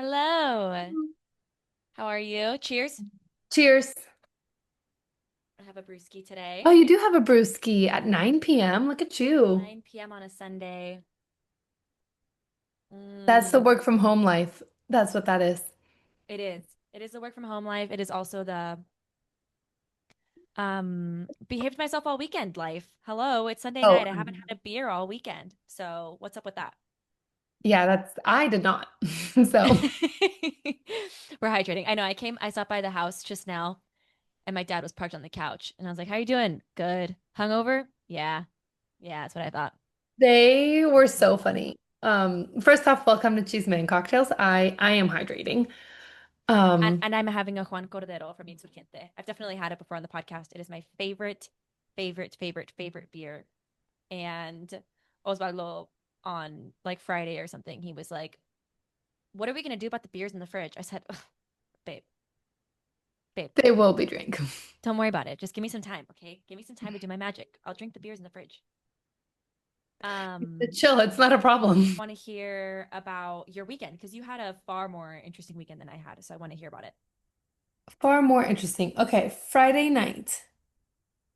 Hello. How are you? Cheers. Cheers. I have a brewski today. Oh, you do have a brewski at 9 p.m. Look at you. 9 p.m. on a Sunday. That's the Mm, work from home life. That's what that is. it is. It is the work from home life. It is also the behaved myself all weekend life. Hello, it's Sunday Oh, night. I haven't had a beer all weekend. So what's up with that? yeah, I did not. So We're hydrating. I know I stopped by the house just now and my dad was parked on the couch and I was like, "How you doing?" "Good." "Hungover?" "Yeah." Yeah, that's what I thought. they were so funny. First off, welcome to Cheeseman Cocktails. I am hydrating. And, Um, and I'm having a Juan Cordero from Insurgente. I've definitely had it before on the podcast. It is my favorite beer. And Osvaldo on like Friday or something, he was like, "What are we gonna do about the beers in the fridge?" I said, "Ugh, babe, babe, they will be drink. don't worry about it. Just give me some time, okay? Give me some time to do my magic. I'll drink the beers in the fridge." Um, Chill, it's not a problem. want to hear about your weekend because you had a far more interesting weekend than I had, so I want to hear about it. Far more interesting. Okay, Friday night.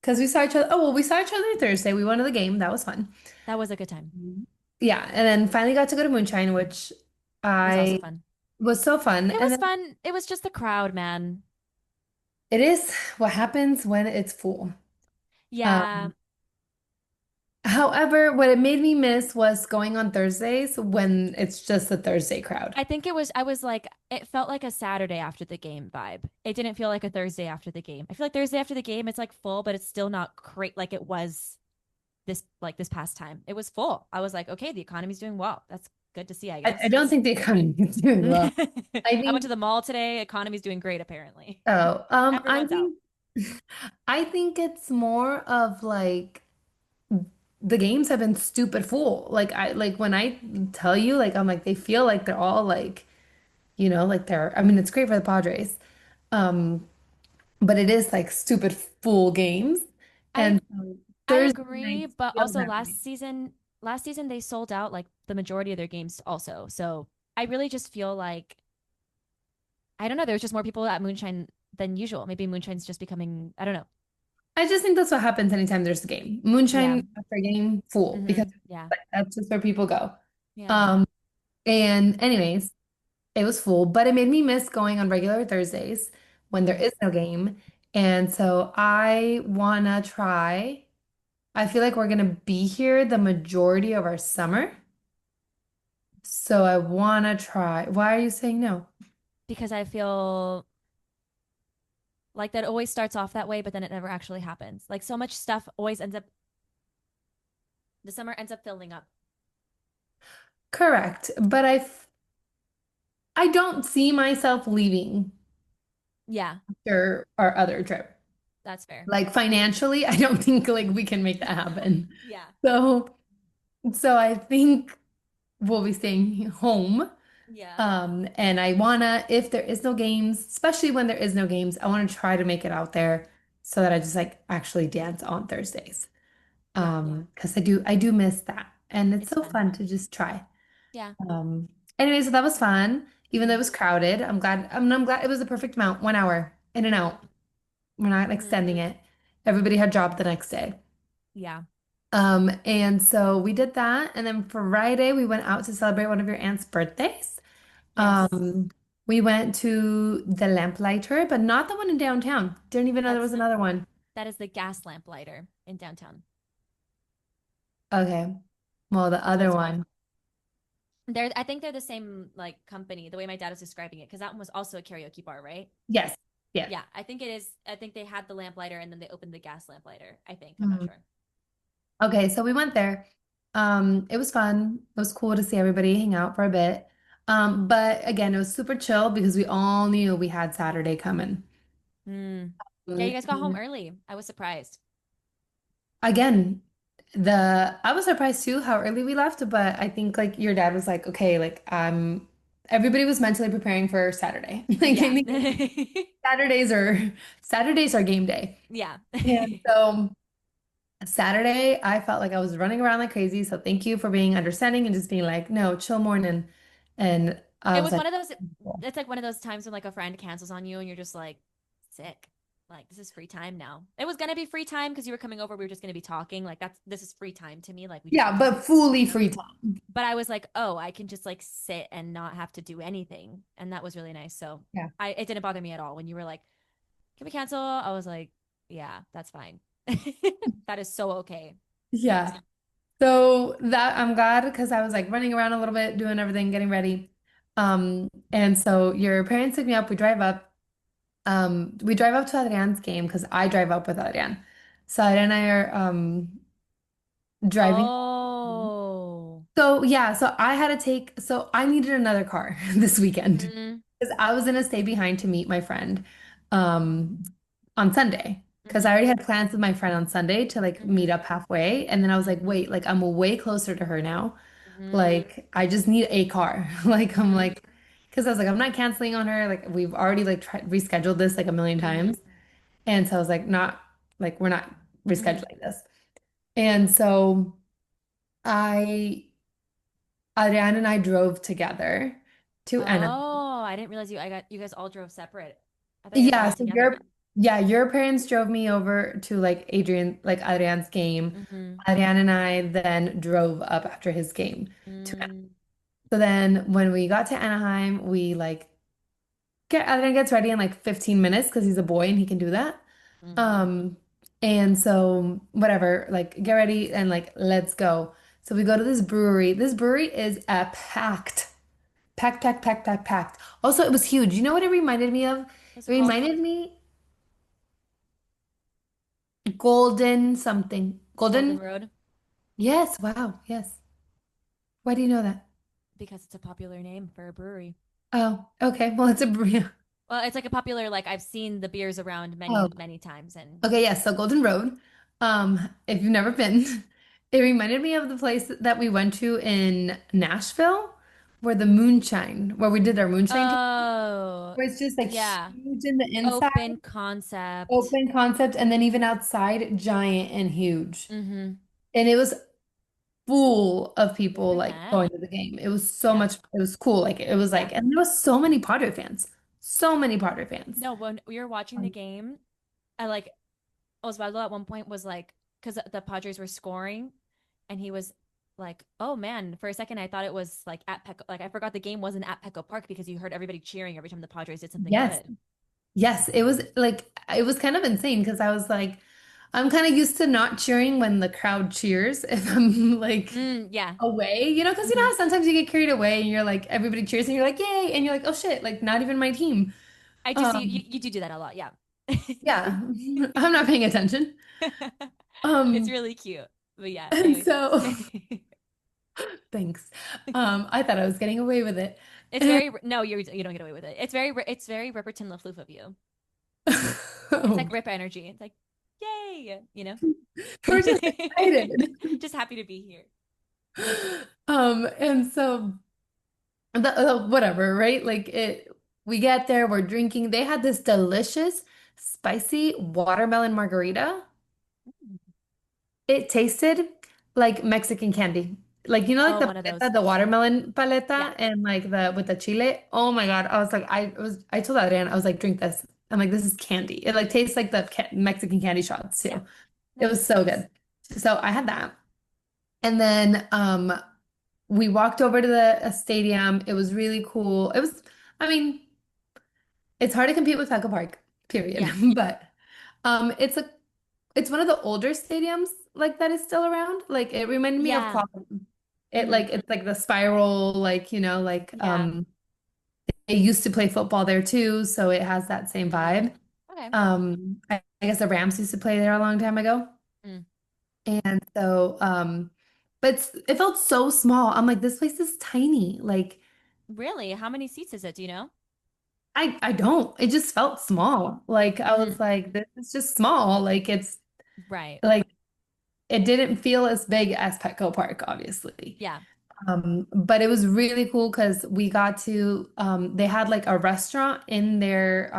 Because we saw each other. Oh, well, we saw each other Thursday. We went to the game. That was fun. That was a good time. Yeah, and then finally got to go to Moonshine, which It was also I fun. was so fun. It And was then fun. It was just the crowd, man. it is what happens when it's full. Yeah, Um, However, what it made me miss was going on Thursdays when it's just a Thursday crowd. I was like, it felt like a Saturday after the game vibe. It didn't feel like a Thursday after the game. I feel like Thursday after the game, it's like full, but it's still not great like it was this past time. It was full. I was like, okay, the economy's doing well. That's good to see, I I guess. don't think the economy is doing well. I I went to think, the mall today. Economy's doing great, apparently. oh, I Everyone's out. think, I think it's more of like the games have been stupid full. Like when I tell you, like I'm like they feel like they're all like, like they're. I mean, it's great for the Padres. Um, but it is like stupid full games. I And so I Thursday agree, nights but feel also that way. last season they sold out like the majority of their games also. So I really just feel like I don't know. There was just more people at Moonshine than usual. Maybe Moonshine's just becoming, I don't know. I just think that's what happens anytime there's a game. Yeah. Moonshine after a game, full, because Yeah. like, that's just where people go. Yeah. Um, and anyways, it was full, but it made me miss going on regular Thursdays when there Mm. is no game. And so I wanna try. I feel like we're gonna be here the majority of our summer. So I wanna try. Why are you saying no? Because I feel like that always starts off that way, but then it never actually happens. Like so much stuff always ends up, the summer ends up filling up. Correct. But I don't see myself leaving Yeah, after our other trip. that's fair. Like financially, I don't think like we can make that happen. Yeah. So so I think we'll be staying home. Yeah. And I wanna, if there is no games, especially when there is no games, I want to try to make it out there so that I just like actually dance on Thursdays. Yeah. Because I do miss that. And it's It's so fun. fun to just try. Yeah. Um, anyway, so that was fun. Even though it Hmm. was crowded, I'm glad it was the perfect amount. 1 hour in and out. We're not Hmm. extending it. Everybody had job the next day. Yeah. And so we did that. And then Friday, we went out to celebrate one of your aunt's birthdays. Yes. Um, we went to the Lamplighter, but not the one in downtown. Didn't even know there That's was another one. that is the gas lamp lighter in downtown. Okay. Well, the That's what other it's called. one. I think they're the same like company, the way my dad was describing it, because that one was also a karaoke bar, right? Yes. Yes. Yeah, I think it is. I think they had the lamplighter and then they opened the gas lamplighter. I think. I'm not Mhm. sure. Okay, so we went there. It was fun. It was cool to see everybody hang out for a bit. But again, it was super chill because we all knew we had Saturday coming. Mm. Yeah, you guys got home And early. I was surprised. again, I was surprised too how early we left, but I think like your dad was like, okay, like everybody was mentally preparing for Saturday. Like I Yeah. think Saturdays are Saturdays are game day. Yeah. And so Saturday, I felt like I was running around like crazy. So thank you for being understanding and just being like, no, chill morning. And I It was was like, one of those, cool. it's like one of those times when like a friend cancels on you and you're just like, sick. Like, this is free time now. It was gonna be free time because you were coming over. We were just gonna be talking. Like, this is free time to me. Like, we just Yeah, get to but fully hang out. free time. But I was like, oh, I can just like sit and not have to do anything. And that was really nice. So Yeah. it didn't bother me at all. When you were like, can we cancel? I was like, yeah, that's fine. That is so okay. Yeah. So that I'm glad because I was like running around a little bit, doing everything, getting ready. And so your parents pick me up, we drive up. We drive up to Adrian's game because I drive up with Adrian. So Adrian and I are driving. Oh. So yeah, so I needed another car this weekend Mm-hmm. because I was gonna stay behind to meet my friend um on Sunday. Because I Mm-hmm. already had plans with my friend on Sunday to like meet Mm-hmm. up halfway. And then I was like, wait, like I'm way closer to her now. Mm-hmm. Like I just need a car. Like I'm Mm-hmm. like because I was like, I'm not canceling on her. Like we've already like tried rescheduled this like a million Mm-hmm. times. And so I was like, not like we're not Mm-hmm. rescheduling this. And so I Adrian and I drove together to Anaheim. Oh, I didn't realize you guys all drove separate. I thought you guys all Yeah, went so together. your parents drove me over to like Adrian's game. Mm-hmm. Adrian and I then drove up after his game to Anaheim. Mm-hmm. So then when we got to Anaheim, we like Adrian gets ready in like 15 minutes because he's a boy and he can do that. Um, and so whatever, like get ready and like let's go. So we go to this brewery. This brewery is a packed. Also, it was huge. You know what it reminded me of? What's It it called? reminded me Golden something. Golden Golden? Road, Yes, wow, yes. Why do you know that? because it's a popular name for a brewery. Oh, okay. Well, it's a brewery. Well, it's like a popular, like I've seen the beers around Oh, many times and okay, yes. So Golden Road. If you've never been, it reminded me of the place that we went to in Nashville, where we did our moonshine tour, oh, where it's just like yeah. huge in the inside, Open concept. open concept, and then even outside, giant and huge. Mm-hmm. And it was full of I've people heard like that. going to the game. It was so Yeah. much, it was cool. Like it was Yeah. like, and there was so many Padre fans. So many Padre fans. No, when we were watching the Um, game, I like Osvaldo at one point was like, because the Padres were scoring, and he was like, "Oh man!" For a second, I thought it was like at Petco. Like I forgot the game wasn't at Petco Park because you heard everybody cheering every time the Padres did something yes. good. Yes, it was kind of insane because I was like, I'm kind of used to not cheering when the crowd cheers if I'm like Yeah. away, because you know Hmm. how sometimes you get carried away and you're like everybody cheers and you're like, yay, and you're like, oh shit, like not even my team. I do see Um, you do that a lot. Yeah. yeah, I'm not paying attention. It's Um, really cute. But yeah, and anyways. so thanks. I thought I was getting away with it. It's very no, you don't get away with it. It's very Ripperton LaFloof of you. It's Oh, like Rip energy. It's like, yay, you know? we're just excited. Just happy to be here. And so whatever, right? We get there, we're drinking. They had this delicious, spicy watermelon margarita. It tasted like Mexican candy. Like, like Oh, the one of those. paleta, the watermelon Yeah. paleta, and like the with the chile. Oh my God. I was like, I told Adriana, I was like, drink this. I'm like, this is candy. It like tastes like the Mexican candy shots Yeah. too. It was Nice. so good. So I had that. And then we walked over to the stadium. It was really cool. I mean, it's hard to compete with Echo Park, period. Yeah. But it's one of the older stadiums like that is still around. Like it reminded me of Yeah. Cleveland. Hmm. It's like the spiral, Yeah. they used to play football there too, so it has that same Mm. vibe. Okay. I guess the Rams used to play there a long time ago. Mm. And so but it felt so small. I'm like, this place is tiny. Like Really? How many seats is it? Do you know? I don't. It just felt small. Like I Hmm. was like, this is just small. Like it's Right. like it didn't feel as big as Petco Park, obviously. Yeah. But it was really cool because we got to they had like a restaurant in their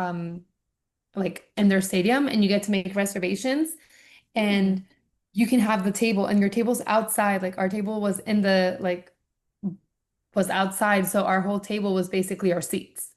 like in their stadium and you get to make reservations Hmm. and you can have the table and your table's outside. Like our table was in the like was outside, so our whole table was basically our seats.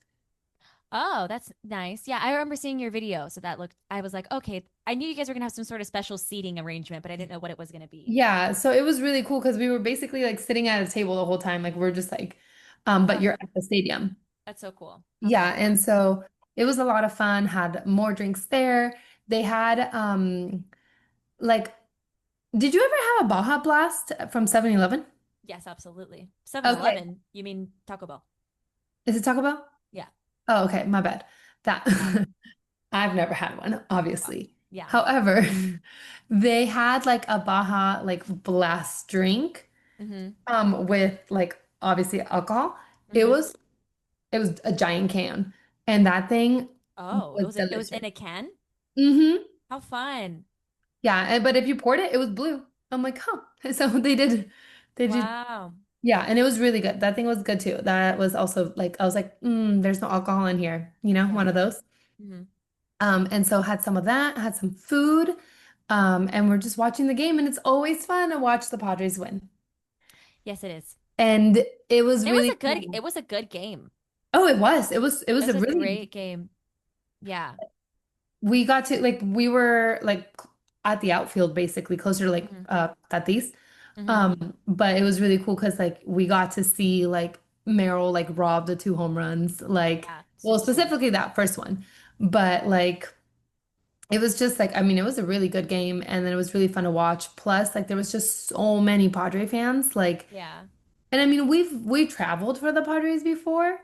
Oh, that's nice. Yeah, I remember seeing your video. So that looked, I was like, okay, I knew you guys were gonna have some sort of special seating arrangement, but I didn't know what it was gonna be. Yeah, so it was really cool because we were basically like sitting at a table the whole time. Like we're just like, but Oh, you're at the stadium. that's so cool. Yeah, Okay. and so it was a lot of fun, had more drinks there. They had like did you ever have a Baja Blast from 7-Eleven? Yes, absolutely. 7-Eleven. Okay. You mean Taco Bell? Is it Taco Bell? Yeah. Oh, okay, my bad. That Oh, I've never had one, oh, obviously. yeah. However, they had like a Baja like blast drink Mm-hmm. with like obviously alcohol. It Mm-hmm. was it was a giant can and that thing Oh, was it was delicious. in a can? Hmm. How fun. Yeah, but if you poured it, it was blue. I'm like, huh. So they did, Wow. yeah, and it was really good. That thing was good too. That was also like, I was like, there's no alcohol in here, Yeah. one of those. Mm-hmm. And so had some of that, had some food, and we're just watching the game, and it's always fun to watch the Padres win. Yes, it is. And it was It was really a good cool. it was a good game. Oh, it It was was a a really great game. Yeah. we got to like we were like at the outfield basically closer to like Mm-hmm. Tatis. Mm-hmm. But it was really cool because like we got to see like Merrill like rob the two home runs, like Yeah. well So cool. specifically that first one. But like it was just like I mean it was a really good game and then it was really fun to watch. Plus like there was just so many Padre fans like Yeah. and I mean we traveled for the Padres before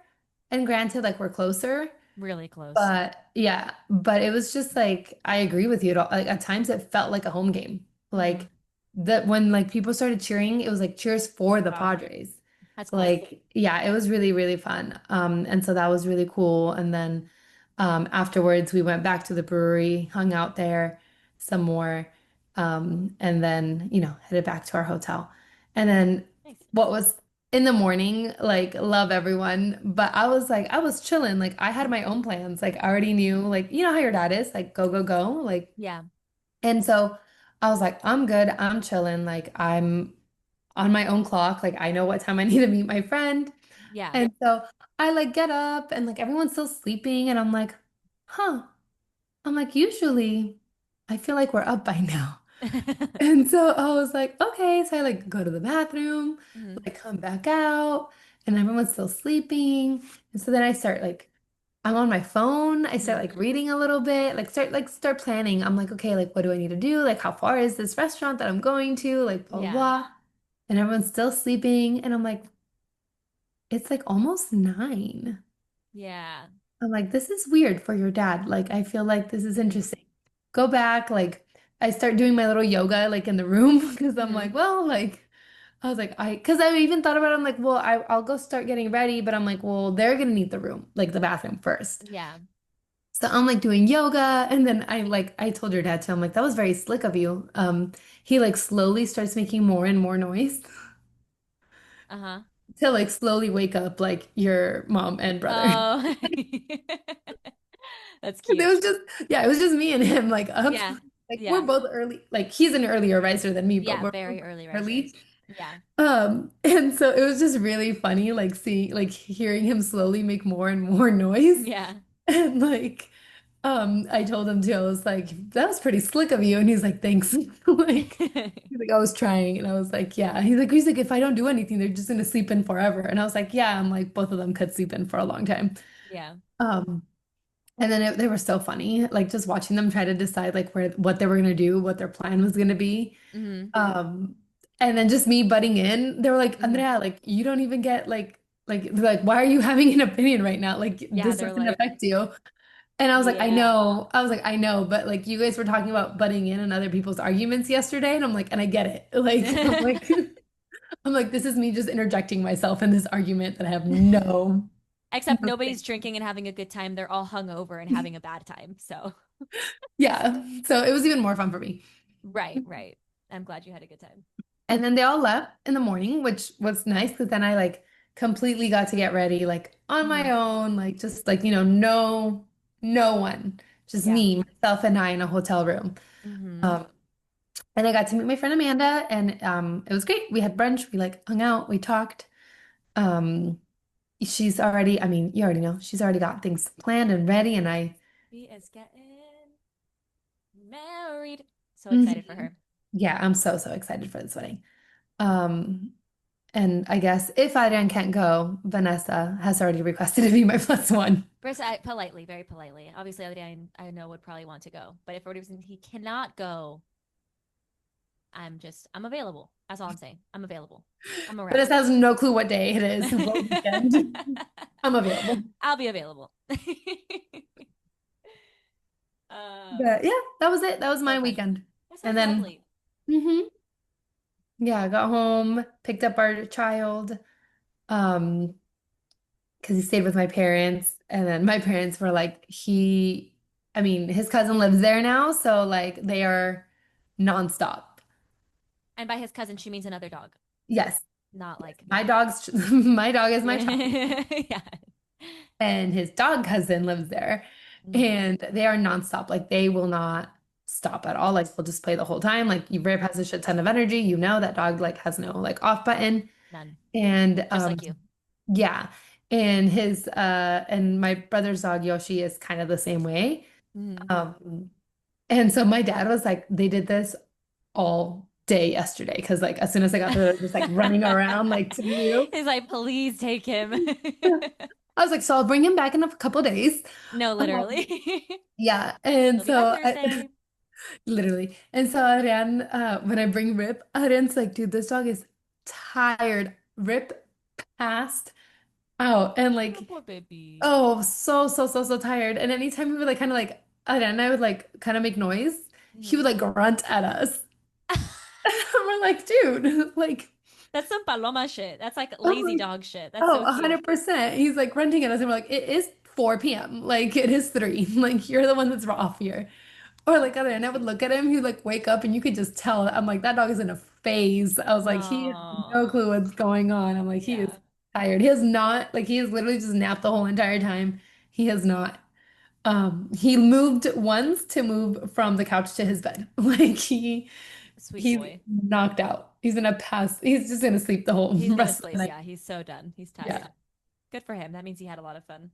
and granted like we're closer. Really close. But yeah, but it was just like I agree with you at all. Like at times it felt like a home game. Mm-hmm. Like that when like people started cheering, it was like cheers for the Wow. Padres. That's cool. Like yeah, it was really, really fun. And so that was really cool. And then afterwards we went back to the brewery, hung out there some more, and then, headed back to our hotel. And then Nice. what was in the morning, like love everyone. But I was like, I was chilling. Like I had my own plans. Like I already knew, like, you know how your dad is, like go, go, go. Like, Yeah. and so I was like, I'm good. I'm chilling. Like I'm on my own clock. Like I know what time I need to meet my friend. Yeah. And so I like get up and like everyone's still sleeping. And I'm like, huh. I'm like, usually I feel like we're up by now. And so I was like, okay. So I like go to the bathroom, Hmm. like come back out, and everyone's still sleeping. And so then I start like I'm on my phone. I start Hmm. like reading a little bit, start planning. I'm like, okay, like what do I need to do? Like how far is this restaurant that I'm going to? Like blah blah. Yeah. Blah. And everyone's still sleeping. And I'm like, it's like almost 9. Yeah. I'm like, this is weird for your dad. Like, I feel like this is Hmm. interesting. Go back, like, I start doing my little yoga, like, in the room because I'm Hmm. like, well, like, I was like, because I even thought about it. I'm like, well, I'll go start getting ready, but I'm like, well, they're gonna need the room, like the bathroom first. Yeah. So I'm like doing yoga, and then I told your dad too. I'm like, that was very slick of you. He like slowly starts making more and more noise Uh-huh. to like slowly wake up like your mom and brother. Oh. That's It cute. was just, yeah, it was just me and him, like up. Yeah. Like we're Yeah. both early. Like he's an earlier riser than me, but Yeah. we're both Very early early. risers. Yeah. And so it was just really funny, like seeing, like hearing him slowly make more and more noise. Yeah. And like, I told him too, I was like, that was pretty slick of you. And he's like, thanks. Like, he's like, I was trying. And I was like, yeah. He's like, if I don't do anything, they're just gonna sleep in forever. And I was like, yeah, I'm like, both of them could sleep in for a long time. Yeah. Um, and then they were so funny, like just watching them try to decide like what they were gonna do, what their plan was gonna be. Hmm. Um, and then just me butting in. They were like, Hmm. Andrea, like you don't even get like they're like, why are you having an opinion right now? Like Yeah. this They're doesn't like, affect you. And I was like, I yeah. know. I was like, I know, but like you guys were talking about butting in other people's arguments yesterday, and I'm like, and I get it. Like I'm like I'm like, this is me just interjecting myself in this argument that I have Except no nobody's drinking and having a good time. They're all hungover and having a bad time. So, yeah. So it was even more fun for me. right, right. I'm glad you had a good time. And then they all left in the morning, which was nice because then I like completely got to get ready like on Hmm. my own, like just like, no one, just Yeah. me, myself and I in a hotel room. Hmm. Um, and I got to meet my friend Amanda and it was great. We had brunch, we like hung out, we talked. Um, she's already, I mean, you already know, she's already got things planned and ready, and I, He is getting married. So excited for Mhm. her. Yeah, I'm so, so excited for this wedding. Um, and I guess if Adrian can't go, Vanessa has already requested to be my plus one. First, politely, very politely. Obviously, Adrian, I know would probably want to go, but if for whatever reason he cannot go, I'm available. That's all I'm saying. I'm available. I'm around. Vanessa has no clue what day it is, what weekend. I'm available. I'll be available. But yeah, that was it. That was So my fun. weekend. That And sounds then, lovely. hmm yeah, I got home, picked up our child, um, because he stayed with my parents. And then my parents were like, I mean, his cousin lives there now, so like they are nonstop. And by his cousin, she means another dog, Yes, not like my dog's my dog is my child, yeah. and his dog cousin lives there, Mhm. and they are nonstop. Like they will not stop at all. Like they'll just play the whole time. Like Rip has a shit ton of energy. You know that dog like has no like off button. None. And Just like you. yeah. And my brother's dog Yoshi is kind of the same way. Mhm. Um and so my dad was like, they did this all day yesterday because like as soon as I got there, they're just like running around like to you. He's like, please take him. I was like, so I'll bring him back in a couple days. No, literally. Um, yeah. And He'll be back so Thursday. literally. And so Adrian, when I bring Rip, Adrian's like, dude, this dog is tired. Rip passed out and Oh, like, poor baby. oh, so, so, so, so tired. And anytime we would like kind of like, Adrian and I would like kind of make noise, he would Mhm. like grunt at us. We're like, dude, like, That's some paloma shit. That's like I'm lazy like, dog shit. That's oh, so cute. 100%. He's like grunting at us, and we're like, it is 4 p.m. Like, it is 3. Like, you're the one that's off here. Or like other, and I would look at him, he'd like wake up and you could just tell. I'm like, that dog is in a phase. I was like, he has no Oh, clue what's going on. I'm like, he is yeah. tired. He has not, like, he has literally just napped the whole entire time. He has not. He moved once to move from the couch to his bed. Like Sweet he's boy. knocked out. He's gonna pass. He's just gonna sleep the whole He's gonna rest of the sleep. night. Yeah, he's so done. He's Yeah. tired. Good for him. That means he had a lot of fun.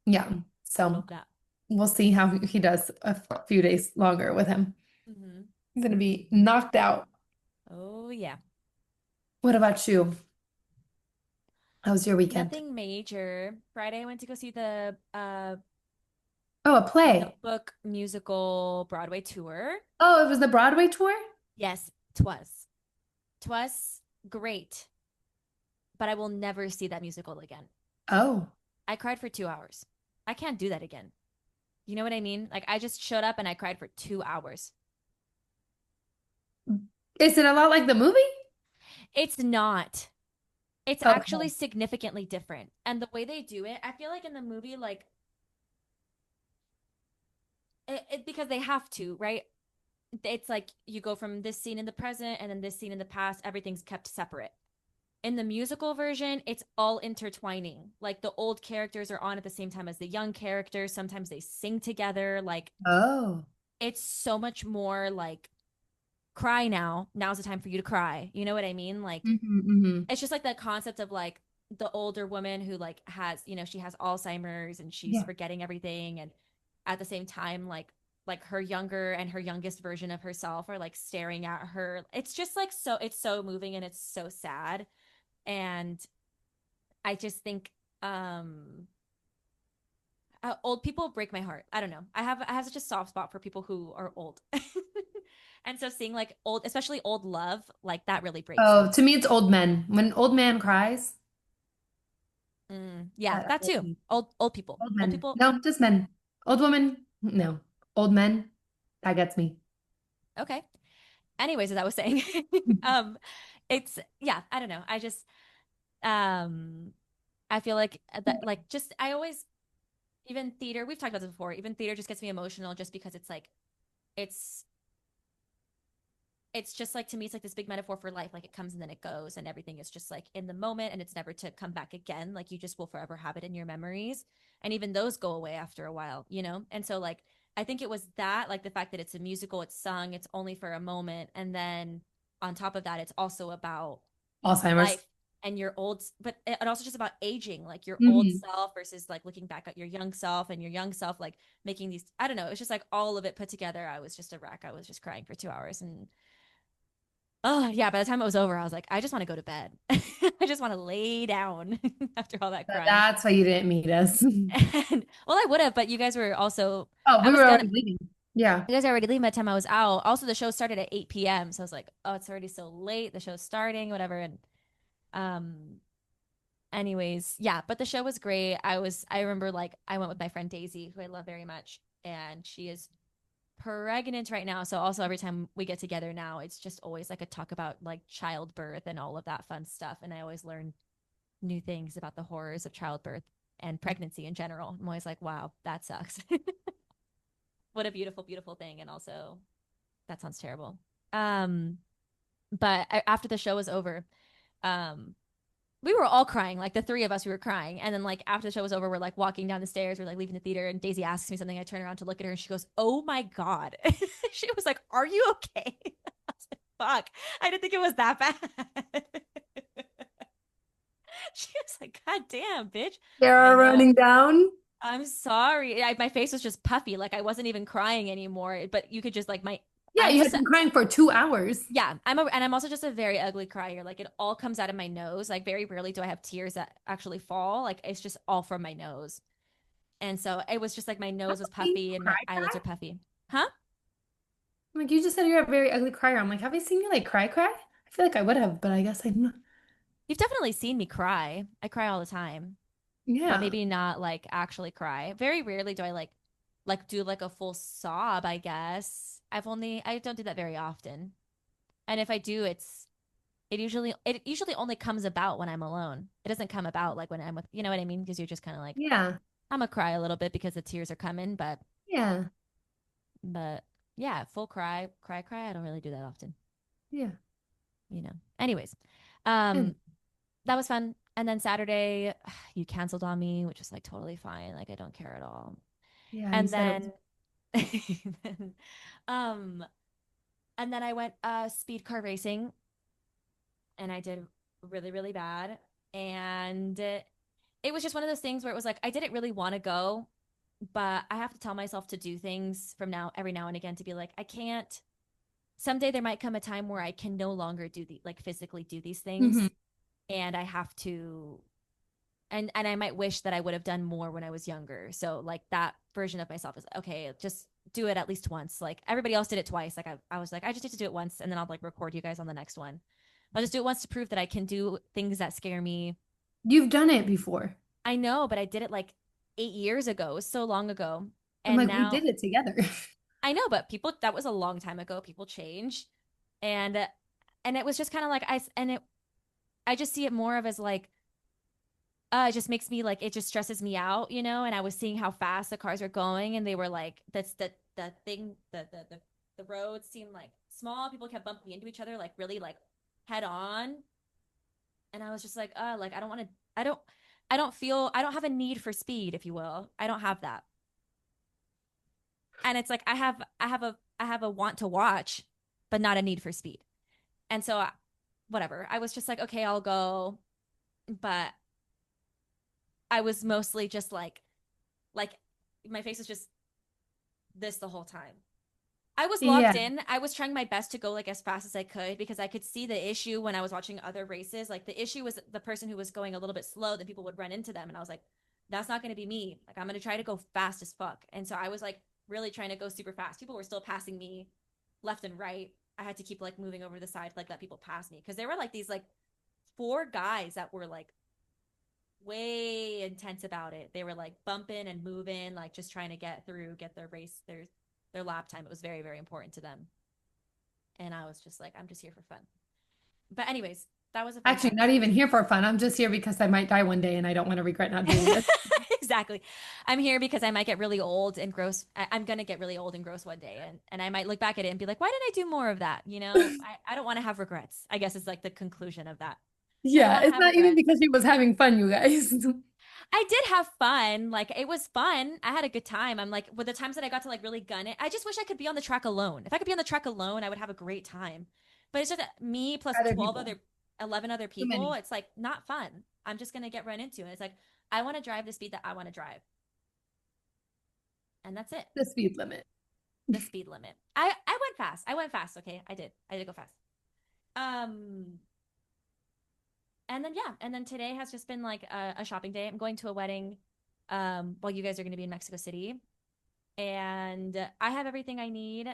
Yeah. So Love that. we'll see how he does a few days longer with him. Hmm. He's gonna be knocked out. Oh, yeah. What about you? How was your weekend? Nothing major. Friday, I went to go see the Oh, a play. Notebook musical Broadway tour. Oh, it was the Broadway tour? Yes, twas. Twas great, but I will never see that musical again. Oh. I cried for 2 hours. I can't do that again. You know what I mean? Like I just showed up and I cried for 2 hours. Is it a lot like the movie? It's not. It's actually Okay. significantly different. And the way they do it, I feel like in the movie, like because they have to, right? It's like you go from this scene in the present and then this scene in the past, everything's kept separate. In the musical version, it's all intertwining. Like the old characters are on at the same time as the young characters. Sometimes they sing together. Like Oh. it's so much more like cry now. Now's the time for you to cry. You know what I mean? Like Hmm. it's just like that concept of like the older woman who like has, she has Alzheimer's and she's Yeah. forgetting everything and at the same time like her younger and her youngest version of herself are like staring at her. It's just like so it's so moving and it's so sad. And I just think old people break my heart. I don't know. I have such a soft spot for people who are old. And so seeing like old, especially old love, like that really breaks Oh, me. to me, it's old men. When old man cries, Yeah, that that too. Old people. old Old men. people. No, just men. Old woman, no. Old men, that gets me. Okay. Anyways, as I was saying, um, it's yeah, I don't know. I just um I feel like that like just I always even theater, we've talked about this before, even theater just gets me emotional just because it's like it's it's just like to me it's like this big metaphor for life. Like it comes and then it goes and everything is just like in the moment and it's never to come back again. Like you just will forever have it in your memories. And even those go away after a while. And so like I think it was that, like the fact that it's a musical, it's sung, it's only for a moment. And then on top of that, it's also about Alzheimer's. life. and your old, but it also just about aging, like your old Hmm. self versus like looking back at your young self and your young self, like making these, I don't know, it's just like all of it put together. I was just a wreck. I was just crying for 2 hours. And oh, yeah, by the time it was over, I was like, I just want to go to bed. I just want to lay down after all that But crying. that's why you didn't meet us. And well, I would have, but you guys were also, Oh, I we was were gonna, already leaving. Yeah. you guys already leaving by the time I was out. Also, the show started at 8 p.m. So I was like, oh, it's already so late. The show's starting, whatever. And um, anyways, yeah, but the show was great. I remember like I went with my friend Daisy, who I love very much, and she is pregnant right now. So also every time we get together now, it's just always like a talk about like childbirth and all of that fun stuff. And I always learn new things about the horrors of childbirth and pregnancy in general. I'm always like, wow, that sucks. What a beautiful, beautiful thing. And also, that sounds terrible. Um, but after the show was over, um, we were all crying, like the three of us, we were crying. And then like after the show was over, we're like walking down the stairs, we're like leaving the theater, and Daisy asks me something. I turn around to look at her, and she goes, "Oh my God." She was like, "Are you okay?" I was like, "Fuck, I didn't think it was that bad." She was like, "God damn, bitch." I They're know. running down. I'm sorry. My face was just puffy, like I wasn't even crying anymore. But you could just like my Yeah, I'm you just had been crying for 2 hours. yeah, and I'm also just a very ugly crier. Like it all comes out of my nose. Like very rarely do I have tears that actually fall. Like it's just all from my nose. And so it was just like my nose was Have you puffy and my cry eyelids cry? are puffy. Huh? Like you just said you're a very ugly crier. I'm like, have you seen me like cry cry? I feel like I would have, but I guess I'm not. You've definitely seen me cry. I cry all the time, but Yeah. maybe not like actually cry. Very rarely do I like do like a full sob, I guess. I don't do that very often. And if I do, it usually only comes about when I'm alone. It doesn't come about like when I'm with, you know what I mean? Because you're just kind of like, Yeah. I'm gonna cry a little bit because the tears are coming, Yeah. but yeah, full cry, cry, cry. I don't really do that often, Yeah. you know. Anyways, And um, that was fun. And then Saturday, you canceled on me, which was like totally fine. Like I don't care at all. yeah, you And said it was. then, then um, and then I went speed car racing, and I did really, really bad. And it was just one of those things where it was like I didn't really want to go, but I have to tell myself to do things from now every now and again to be like, I can't. Someday there might come a time where I can no longer do the like physically do these Hmm. things, and I have to, and I might wish that I would have done more when I was younger. So like that version of myself is okay, just do it at least once. Like everybody else did it twice. Like I was like, I just need to do it once, and then I'll like record you guys on the next one. I'll just do it once to prove that I can do things that scare me. You've done it before. I know, but I did it like 8 years ago. It was so long ago. I'm And like, we now did it together. I know, but people, that was a long time ago. People change. And, and it was just kind of like, I just see it more of as like, it just makes me like, it just stresses me out, you know? And I was seeing how fast the cars were going, and they were like, that's the thing, the roads seemed like small. People kept bumping into each other, like really like head on. And I was just like, like I don't want to, I don't feel, I don't have a need for speed, if you will. I don't have that. And it's like I have a want to watch, but not a need for speed. And so whatever. I was just like, okay, I'll go, but I was mostly just like my face was just this the whole time. I was locked Yeah. in. I was trying my best to go like as fast as I could because I could see the issue when I was watching other races. Like the issue was the person who was going a little bit slow, then people would run into them. And I was like, that's not going to be me. Like I'm going to try to go fast as fuck. And so I was like really trying to go super fast. People were still passing me left and right. I had to keep like moving over the side to like let people pass me because there were like these like four guys that were like way intense about it. They were like bumping and moving, like just trying to get through, get their race, their lap time. It was very, very important to them. And I was just like, I'm just here for fun. But anyways, that was a fun Actually, time. not even here for fun. I'm just here because I might die one day and I don't want to regret not doing this. Exactly. I'm here because I might get really old and gross. I'm gonna get really old and gross one day, and I might look back at it and be like, why didn't I do more of that? You know, I don't want to have regrets. I guess is like the conclusion of that. I don't Yeah, want to it's have not even regrets. because she was having fun, you guys. I did have fun. Like it was fun. I had a good time. I'm like with the times that I got to like really gun it. I just wish I could be on the track alone. If I could be on the track alone, I would have a great time. But it's just me plus Other 12 people. other 11 other Too people, many. it's like not fun. I'm just gonna get run into. And it's like, I want to drive the speed that I want to drive. And that's it. The speed limit. The speed limit. I went fast. I went fast. Okay. I did. I did go fast. Um, and then yeah, and then today has just been like a shopping day. I'm going to a wedding while you guys are gonna be in Mexico City. And I have everything I need,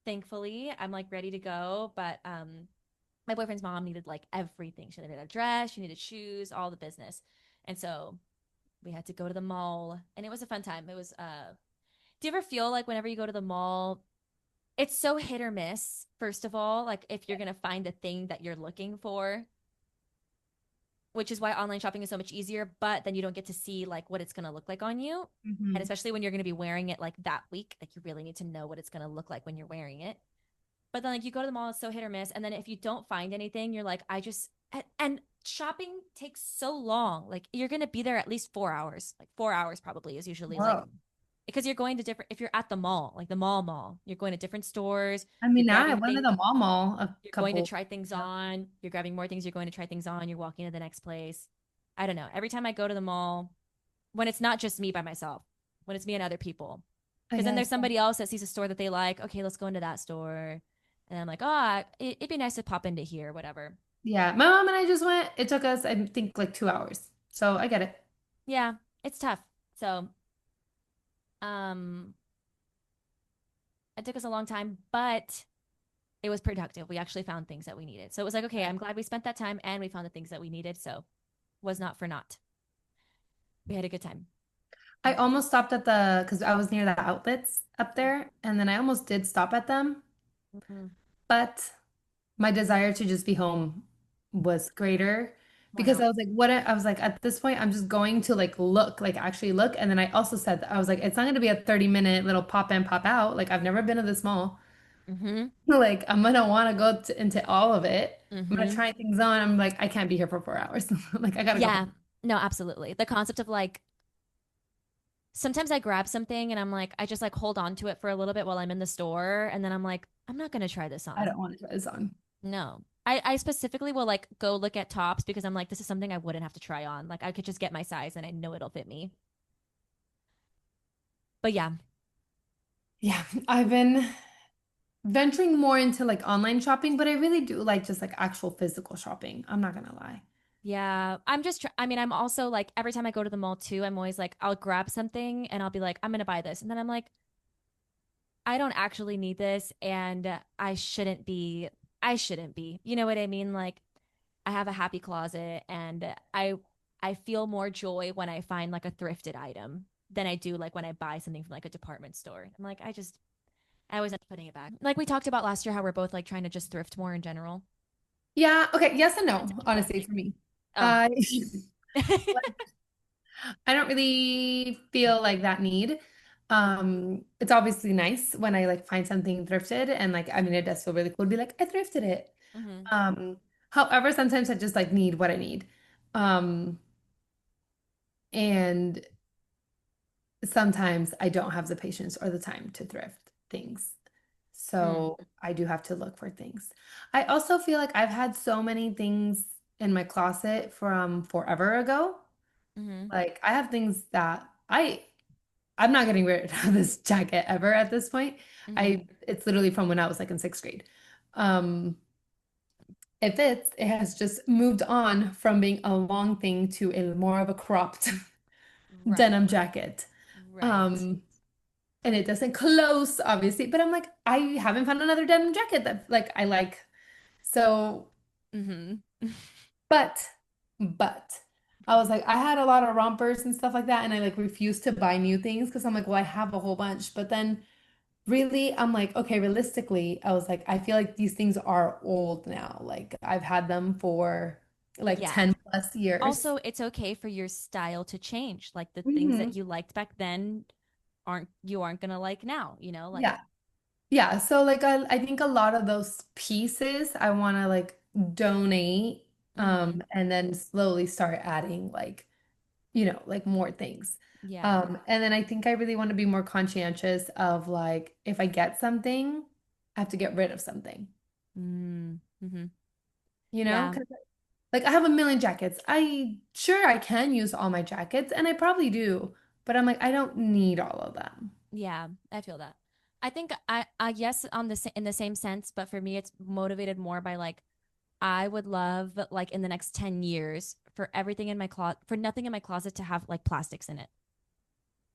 thankfully. I'm like ready to go. But my boyfriend's mom needed like everything. She needed a dress, she needed shoes, all the business. And so we had to go to the mall and it was a fun time. It was do you ever feel like whenever you go to the mall, it's so hit or miss, first of all, like if you're gonna find the thing that you're looking for, which is why online shopping is so much easier, but then you don't get to see like what it's gonna look like on you. And Hmm. especially when you're gonna be wearing it like that week, like you really need to know what it's gonna look like when you're wearing it. But then like you go to the mall, it's so hit or miss. And then if you don't find anything, you're like, I just and shopping takes so long. Like you're gonna be there at least 4 hours. Like 4 hours probably is usually like Whoa. because you're going to different if you're at the mall, like the mall, you're going to different stores, I you're mean, I grabbing went to things, the mall a you're going to couple. try things Yeah. on, you're grabbing more things, you're going to try things on, you're walking to the next place. I don't know. Every time I go to the mall, when it's not just me by myself, when it's me and other people. I Because then there's guess. somebody else that sees a store that they like. Okay, let's go into that store. And I'm like, oh, it'd be nice to pop into here, whatever. Yeah. My mom and I just went. It took us, I think, like 2 hours. So I get it. Yeah, it's tough. So, um, it took us a long time, but it was productive. We actually found things that we needed. So it was like, okay, I'm glad we spent that time and we found the things that we needed. So was not for naught. We had a good time. I almost stopped at because I was near the outlets up there, and then I almost did stop at them, Mm-hmm. but my desire to just be home was greater because Wow. I was like, I was like, at this point, I'm just going to like look, like actually look. And then I also said that I was like, it's not going to be a 30-minute little pop in, pop out. Like I've never been to this mall. Mm-hmm. Like I'm gonna want to go into all of it. I'm gonna Mm-hmm. try things on. I'm like, I can't be here for 4 hours. Like I gotta go Yeah. home. No, absolutely. The concept of like sometimes I grab something and I'm like, I just like hold on to it for a little bit while I'm in the store. And then I'm like, I'm not going to try this I on. don't want to try this on. No. I specifically will like go look at tops because I'm like, this is something I wouldn't have to try on. Like I could just get my size and I know it'll fit me. But yeah, Yeah, I've been venturing more into like online shopping, but I really do like just like actual physical shopping. I'm not gonna lie. yeah. I mean, I'm also like, every time I go to the mall too, I'm always like, I'll grab something and I'll be like, I'm going to buy this. And then I'm like, I don't actually need this. And I shouldn't be. You know what I mean? Like, I have a happy closet and I feel more joy when I find like a thrifted item than I do like when I buy something from like a department store. I'm like, I always end up putting it back. Like we talked about last year how we're both like trying to just thrift more in general. Yeah, okay, yes and It's no, a honestly, process. for me. Oh. Uh, I don't really feel like that need. It's obviously nice when I like find something thrifted and like I mean it does feel really cool to be like, I thrifted it. Hmm. Um, However, sometimes I just like need what I need. Um, and sometimes I don't have the patience or the time to thrift things. Mm. So I do have to look for things. I also feel like I've had so many things in my closet from forever ago. Hmm. Like I have things that I'm not getting rid of this jacket ever at this point. Hmm. I It's literally from when I was like in sixth grade. Um, it fits. It has just moved on from being a long thing to a more of a cropped Right. denim jacket. Right. Um, and it doesn't close, obviously, but I'm like, I haven't found another denim jacket that like I like. So, Hmm. but, but I was like, I had a lot of rompers and stuff like that, and I like refused to buy new things because I'm like, well, I have a whole bunch. But then really, I'm like, okay, realistically, I was like, I feel like these things are old now. Like I've had them for like Yeah. 10 plus years. Also, it's okay for your style to change. Like the things that Hmm. you liked back then aren't gonna like now, like Yeah. Yeah. So like I think a lot of those pieces I want to like donate hmm. and then slowly start adding like, like more things. Yeah. And then I think I really want to be more conscientious of like if I get something, I have to get rid of something. Mm-hmm. you know? Yeah. 'Cause, like I have a million jackets. I can use all my jackets, and I probably do, but I'm like, I don't need all of them. Yeah, I feel that. I think I yes on in the same sense, but for me it's motivated more by like I would love like in the next 10 years for everything in my closet for nothing in my closet to have like plastics in it.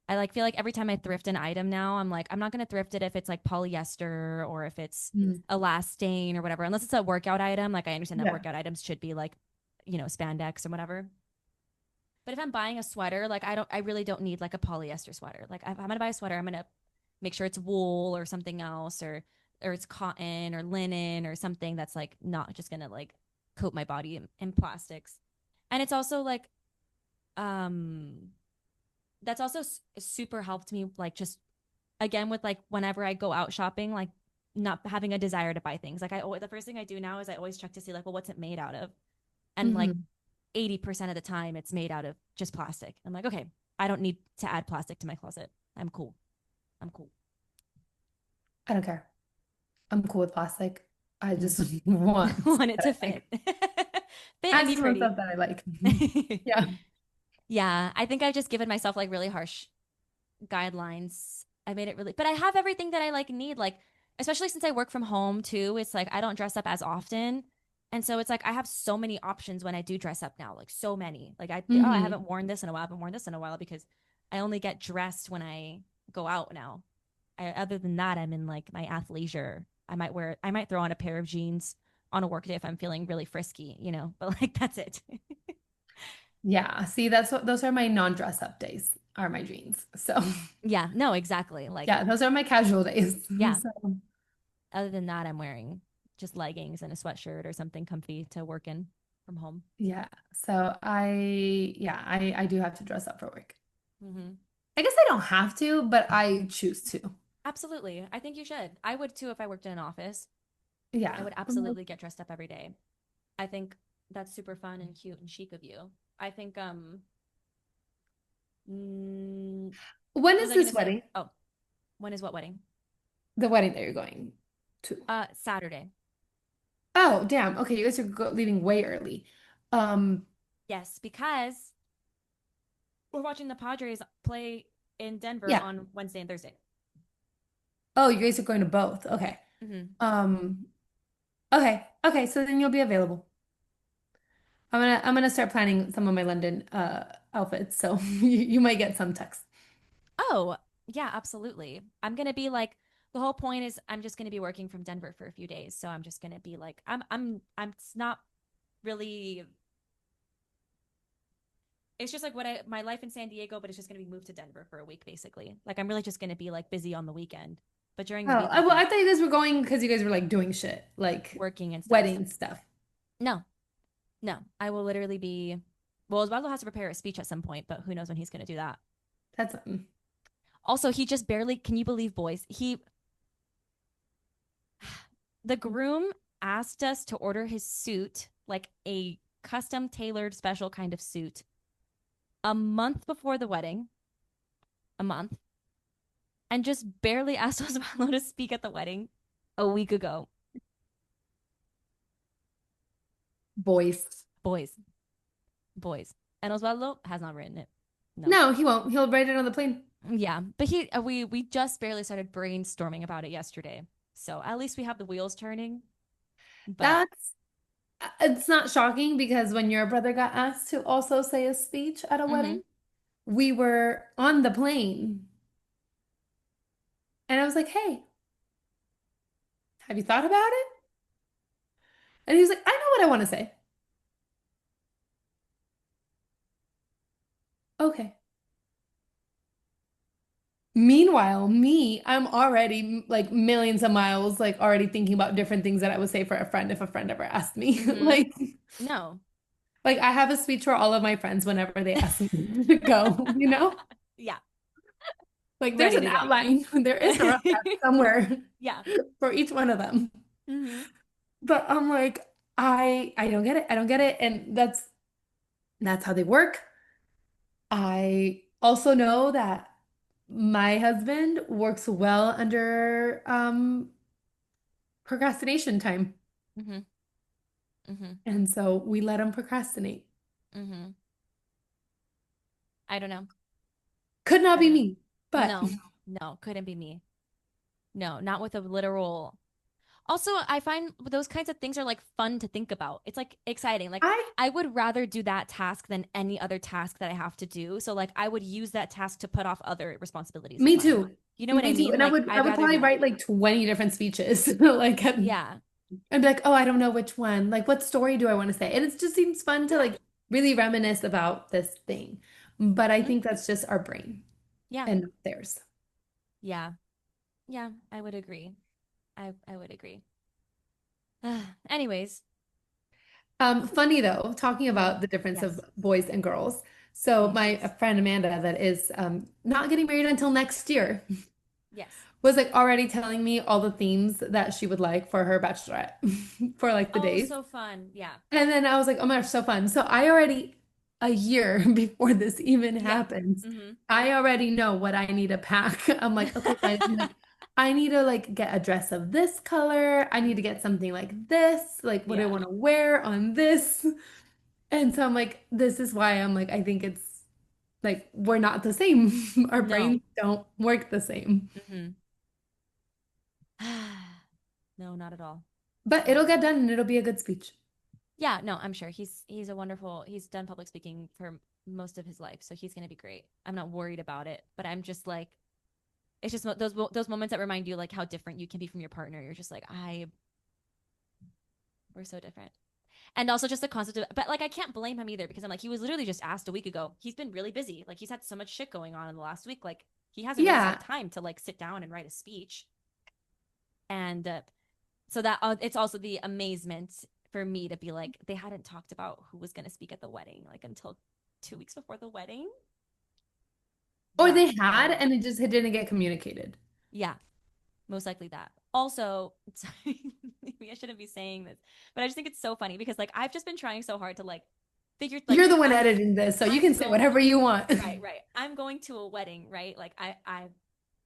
I like feel like every time I thrift an item now, I'm like I'm not going to thrift it if it's like polyester or if it's Mm. elastane or whatever, unless it's a workout item. Like I understand that Yeah. workout items should be like, spandex or whatever. But if I'm buying a sweater, like I really don't need like a polyester sweater. Like if I'm gonna buy a sweater, I'm gonna make sure it's wool or something else, or it's cotton or linen or something that's like not just gonna like coat my body in plastics. And it's also like um that's also super helped me like just again with like whenever I go out shopping, like not having a desire to buy things. Like I always the first thing I do now is I always check to see like, well, what's it made out of? And like Hmm. 80% of the time it's made out of just plastic. I'm like, okay, I don't need to add plastic to my closet. I'm cool. I'm cool. I don't care. I'm cool with plastic. I Mm. just want Want it that to I fit. like. Fit I and be just want pretty. stuff that I like. Yeah. Yeah, I think I've just given myself like really harsh guidelines. I made it really, but I have everything that I like need. Like, especially since I work from home too, it's like I don't dress up as often. And so it's like I have so many options when I do dress up now, like so many. Like I Hmm. haven't worn this in a while. I haven't worn this in a while because I only get dressed when I go out now. Other than that, I'm in like my athleisure. I might throw on a pair of jeans on a work day if I'm feeling really frisky, but like that's it. Yeah. See, that's what those are my non-dress up days, are my jeans. So Yeah, no, exactly. Like, yeah, those are my casual days. yeah, So other than that, I'm wearing just leggings and a sweatshirt or something comfy to work in from home. yeah. So I do have to dress up for work. Hmm. I guess I don't have to, but I choose to. Absolutely. I think you should. I would too if I worked in an office. I Yeah. would absolutely get dressed up every day. I think that's super fun and cute and chic of you. I think, mm, When what was is I going to this say? wedding? Oh, when is what wedding? The wedding that you're going to. Saturday. Oh, damn. Okay, you guys are leaving way early. Um, Yes, because we're watching the Padres play in Denver yeah. on Wednesday and Thursday. Oh, you guys are going to both. Okay. Hmm. Um, okay. Okay, so then you'll be available. I'm gonna start planning some of my London outfits, so you might get some texts. Oh, yeah, absolutely. I'm gonna be like the whole point is I'm just gonna be working from Denver for a few days. So I'm just gonna be like I'm it's not really it's just like what I my life in San Diego, but it's just gonna be moved to Denver for a week basically. Like I'm really just gonna be like busy on the weekend. But during the Oh, week I well, can I thought you guys were going because you guys were like doing shit, like working and stuff. wedding stuff. No, no. I will literally be well, Osvaldo has to prepare a speech at some point, but who knows when he's gonna do that. That's Also, he just barely can you believe, boys? The groom asked us to order his suit, like a custom tailored special kind of suit, a month before the wedding, a month, and just barely asked Osvaldo to speak at the wedding a week ago. boys. Boys, boys. And Osvaldo has not written it. No. No, he won't. He'll write it on the plane. Yeah, but we just barely started brainstorming about it yesterday. So at least we have the wheels turning. But That's it's not shocking because when your brother got asked to also say a speech at a mm-hmm. wedding, we were on the plane and I was like, "Hey, have you thought about it?" And he was like, "I know what I want to say." Okay. Meanwhile, I'm already like millions of miles, like already thinking about different things that I would say for a friend if a friend ever asked me. Mm-hmm. No. Like I have a speech for all of my friends whenever they ask me to go, you know? Yeah, Like there's ready an to go. outline, there is a rough draft somewhere Yeah. for each one of them. Mm-hmm. But I'm like, I don't get it. I don't get it. And that's how they work. I also know that my husband works well under procrastination time. Mm-hmm. Mm-hmm. And so we let him procrastinate. Mm-hmm. I don't know. Could not I don't be know. me, but No, no, couldn't be me. No, not with a literal. Also, I find those kinds of things are like fun to think about. It's like exciting. Like I, I would rather do that task than any other task that I have to do. So like I would use that task to put off other responsibilities of me mine. too. You know what I Me too. mean? And Like I I'd would rather probably do that. write like 20 different speeches. Like Yeah. I'd be like, oh, I don't know which one. Like, what story do I want to say? And it just seems fun to Yeah. like really reminisce about this thing. But I Hmm. think that's just our brain Yeah. and not theirs. Yeah. Yeah. I would agree. I would agree. Anyways. Funny though, talking Hmm. about the difference of Yes. boys and girls. So Hmm. my friend Amanda, that is not getting married until next year, Yes. was like already telling me all the themes that she would like for her bachelorette for like the Oh, days. so fun. Yeah. And then I was like, oh my gosh, so fun. So I already, a year before this even Yeah. happens, Hmm. I already know what I need to pack. I'm like, okay, fine. I'm like, I need to like get a dress of this color. I need to get something like this. Like, what do I Yeah. want to wear on this? And so I'm like, this is why I'm like, I think it's like we're not the same. Our No. brains don't work the same. Hmm. No, not at all. But Not it'll at get all. done and it'll be a good speech. Yeah, no, I'm sure he's a wonderful. He's done public speaking for most of his life, so he's gonna be great. I'm not worried about it, but I'm just like, it's just those moments that remind you like how different you can be from your partner. You're just like, we're so different. And also just the concept of, but like I can't blame him either because I'm like, he was literally just asked a week ago. He's been really busy. Like he's had so much shit going on in the last week. Like he hasn't really Yeah. had time to like sit down and write a speech. And so that it's also the amazement for me to be like, they hadn't talked about who was going to speak at the wedding like until 2 weeks before the wedding. Or they had Wild. and it just didn't get communicated. Yeah, most likely that. Also, maybe I shouldn't be saying this, but I just think it's so funny because like I've just been trying so hard to like figure like You're the one editing this, so you I'm can say going whatever you want. right. I'm going to a wedding, right? Like I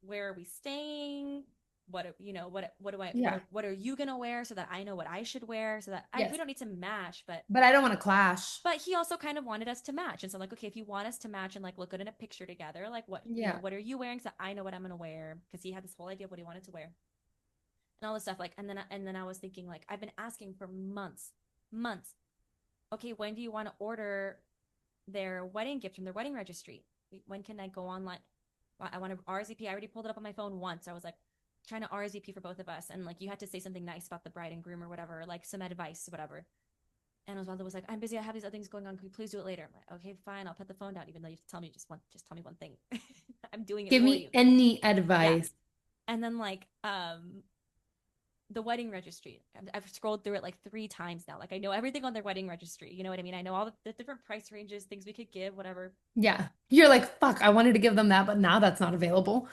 where are we staying? What do I Yeah. what are you gonna wear so that I know what I should wear so that we Yes. don't need to match, But I don't want to clash. but he also kind of wanted us to match. And so I'm like, okay, if you want us to match and like look good in a picture together, like Yeah. what are you wearing so I know what I'm gonna wear? Because he had this whole idea of what he wanted to wear and all this stuff. Like, and then I was thinking, like, I've been asking for months. Okay, when do you want to order their wedding gift from their wedding registry? When can I go online? I want to RSVP. I already pulled it up on my phone once. I was like trying to RSVP for both of us, and like you had to say something nice about the bride and groom or whatever, like some advice, whatever. And Osvaldo was like, "I'm busy. I have these other things going on. Could you please do it later?" I'm like, "Okay, fine. I'll put the phone down, even though you have to tell me just tell me one thing. I'm doing it Give for me you." any Yeah. advice. And then like the wedding registry. I've scrolled through it like 3 times now. Like I know everything on their wedding registry. You know what I mean? I know all the different price ranges, things we could give, whatever. Yeah. You're like, fuck, I wanted to give them that, but now that's not available.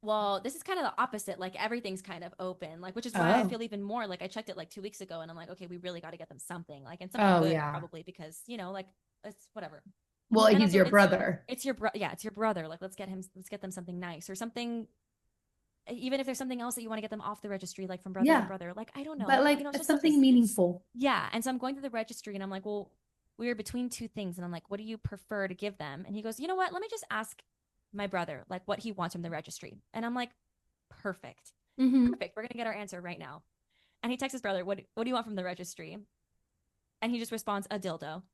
Well, this is kind of the opposite. Like everything's kind of open, like which is why I Oh. feel even more like I checked it like 2 weeks ago, and I'm like, okay, we really got to get them something, like and something Oh, good yeah. probably because like it's whatever. Well, And he's also, your brother. it's your yeah, it's your brother. Like let's get them something nice or something. Even if there's something else that you want to get them off the registry, like from brother to Yeah. brother, like I don't But know, like it's it's just something meaningful. yeah. And so I'm going through the registry and I'm like, well, we were between two things. And I'm like, what do you prefer to give them? And he goes, you know what? Let me just ask my brother, like what he wants from the registry. And I'm like, perfect. Hmm. Perfect. We're going to get our answer right now. And he texts his brother, what do you want from the registry? And he just responds, a dildo.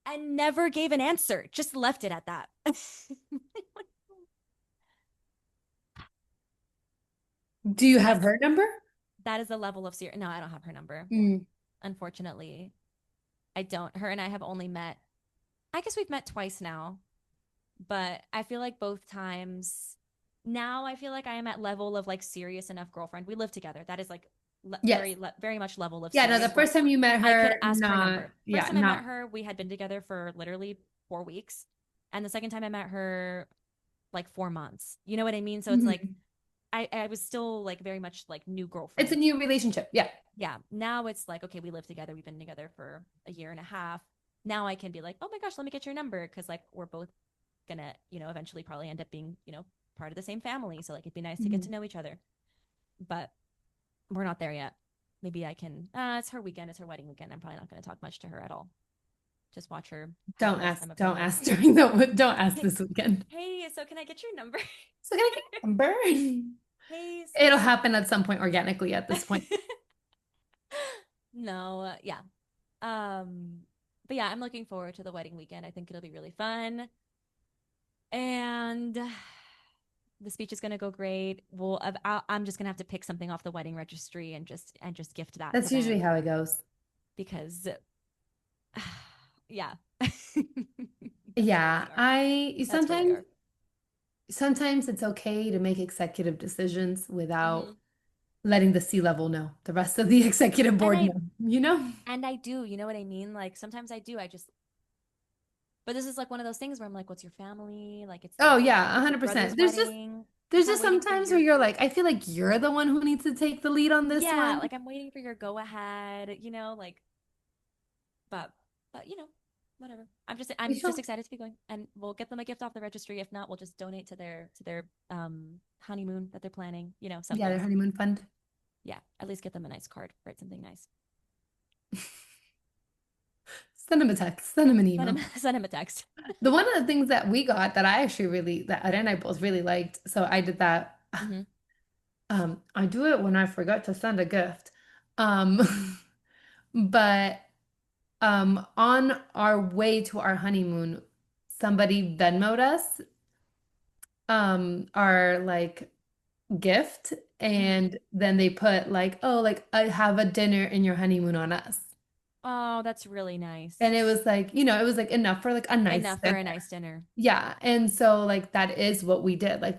And never gave an answer, just left it at that. Do you have That's her number? that is a level of serious. No, I don't have her number. Mm. Unfortunately, I don't. Her and I have only met. I guess we've met twice now, but I feel like both times now I feel like I am at level of like serious enough girlfriend. We live together. That is like Yes. very much level of Yeah, no, the serious where first time you met I could her, ask her not, number. First yeah, time I met not, her, we had been together for literally 4 weeks. And the second time I met her, like 4 months. You know what I mean? So it's like mhm. I was still like very much like new It's a girlfriend. new relationship. Yeah. Yeah. Now it's like, okay, we live together. We've been together for a year and a half. Now I can be like, oh my gosh, let me get your number. Cause like we're both gonna, eventually probably end up being, part of the same family. So like it'd be nice to get Mhm. to know each other. But we're not there yet. maybe I can. It's her weekend. It's her wedding weekend. I'm probably not going to talk much to her at all. Just watch her have the best time of her Don't life. ask during the, don't ask Hey, this weekend. hey, so can I get your number? So can I get a number? Hey, It'll so happen at some point organically at this point. no, yeah. Um, but yeah, I'm looking forward to the wedding weekend. I think it'll be really fun. And the speech is going to go great. I'm just going to have to pick something off the wedding registry and just gift that to That's usually them how it goes. because yeah. That's how they Yeah, are. I That's where they are. sometimes it's okay to make executive decisions without Hmm. letting the C-level know, the rest of the executive And board know, you know? I do, you know what I mean? Like sometimes I do. I just but this is like one of those things where I'm like, what's your family? Like Oh yeah, it's your 100%. brother's wedding. I'm There's kind just of waiting for sometimes where your you're like, I feel like you're the one who needs to take the lead on this yeah, one. like I'm waiting for your go ahead, like but you know, whatever. You I'm just sure? excited to be going and we'll get them a gift off the registry. If not, we'll just donate to their honeymoon that they're planning, Yeah, their something. honeymoon fund. Yeah, at least get them a nice card, write something nice. Send them a text, send them an Send him email. send him a text. The one of the things that we got that I actually that Ed and I both really liked, so I did that. Hmm. I do it when I forgot to send a gift. Um, but on our way to our honeymoon, somebody Venmoed us our like gift, Hmm. and then they put like, oh, like I have a dinner in your honeymoon on us. Oh, that's really nice. And it was like, it was like enough for like a nice Enough for dinner. a nice dinner. Yeah. And so like that is what we did. Like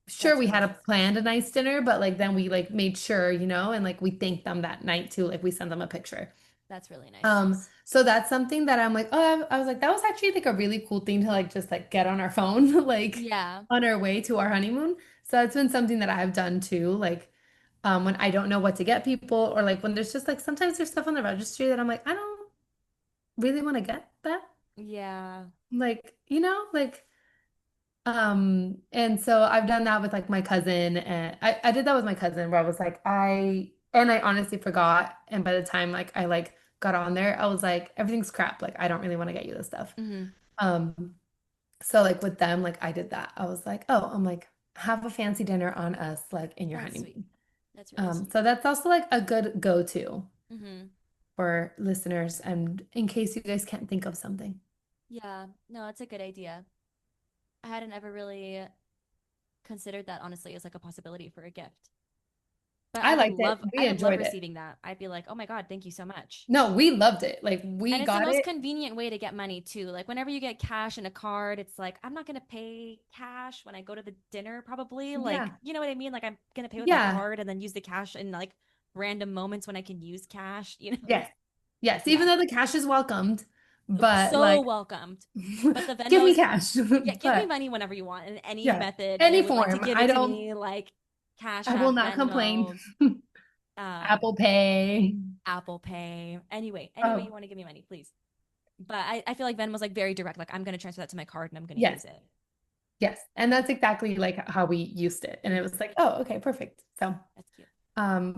sure That's we really had a nice. planned a nice dinner, but like then Hmm. we like made sure, and like we thanked them that night too. Like we sent them a picture. That's really nice. So that's something that I'm like, oh, I was like, that was actually like a really cool thing to like just like get on our phone, like Yeah. on our way to our honeymoon. So that's been something that I've done too. Like when I don't know what to get people, or like when there's just like sometimes there's stuff on the registry that I'm like, I don't really want to get that. Yeah. Like, like and so I've done that with like my cousin, and I did that with my cousin where I was like, I honestly forgot. And by the time like I like got on there, I was like, everything's crap. Like I don't really want to get you this stuff. Hmm. Um, so like with them, like I did that. I was like, oh, I'm like, have a fancy dinner on us, like in your That's sweet. honeymoon. That's really sweet. So that's also like a good go-to Hmm. for listeners, and in case you guys can't think of something. Yeah. No, it's a good idea. I hadn't ever really considered that honestly as like a possibility for a gift. But I liked it. I We would love enjoyed it. receiving that. I'd be like, "Oh my God, thank you so much." No, we loved it. Like And we it's the got most it. convenient way to get money too. Like whenever you get cash in a card, it's like I'm not gonna pay cash when I go to the dinner, probably. Like, Yeah. you know what I mean? Like I'm gonna pay with my Yeah. card and then use the cash in like random moments when I can use cash, Yes. Yes. Even Yeah. though the cash is welcomed, but So like, welcomed. But the give me Venmos, cash. yeah, give me But money whenever you want in any yeah, method any you would like to form. give it to me, like Cash I will App, not complain. Venmo, um, Apple Pay. Apple Pay. Any way you Oh, want to give me money, please. But I feel like Venmo's like very direct. Like I'm gonna transfer that to my card and I'm gonna yes. use it. Yes. And that's exactly like how we used it. And it was Hmm. like, oh, okay, perfect. So, That's cute.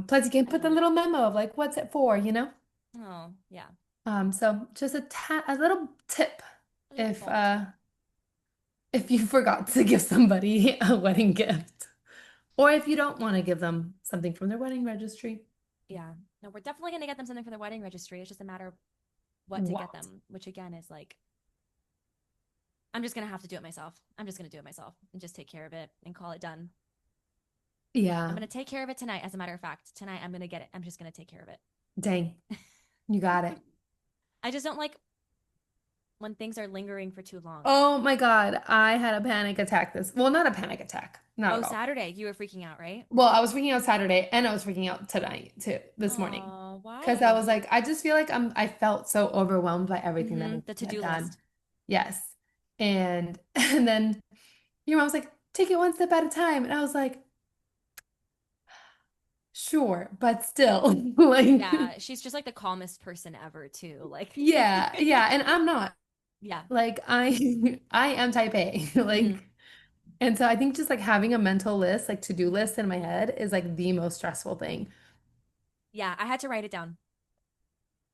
plus you can I put the love it. little memo of like, what's it for? Oh yeah, So just a little tip a if little tip. you forgot to give somebody a wedding gift, or if you don't want to give them something from their wedding registry. Yeah. No, we're definitely gonna get them something for the wedding registry. It's just a matter of what to get What? them, which again is like I'm just gonna have to do it myself. I'm just gonna do it myself and just take care of it and call it done. I'm Yeah. gonna take care of it tonight. As a matter of fact, tonight I'm gonna get it. I'm just gonna take care of it. Dang. You got it. I just don't like when things are lingering for too long. Oh my God. I had a panic attack well, not a panic attack. Not Oh, at all. Saturday, you were freaking out, right? Well, I was freaking out Saturday, and I was freaking out tonight too, this morning. Oh, Because I why? was like, I just feel like I felt so overwhelmed by everything that Mm-hmm. needs The to get to-do done. list. Yes. And and then your mom was like, take it one step at a time. And I was like, sure, but still, like, Yeah, she's just like the calmest person ever, too. Like, yeah, yeah. And I'm not. yeah. Like I am type A. Mm-hmm. Like, and so I think just like having a mental list, like to-do list in my head is like the most stressful thing. Yeah, I had to write it down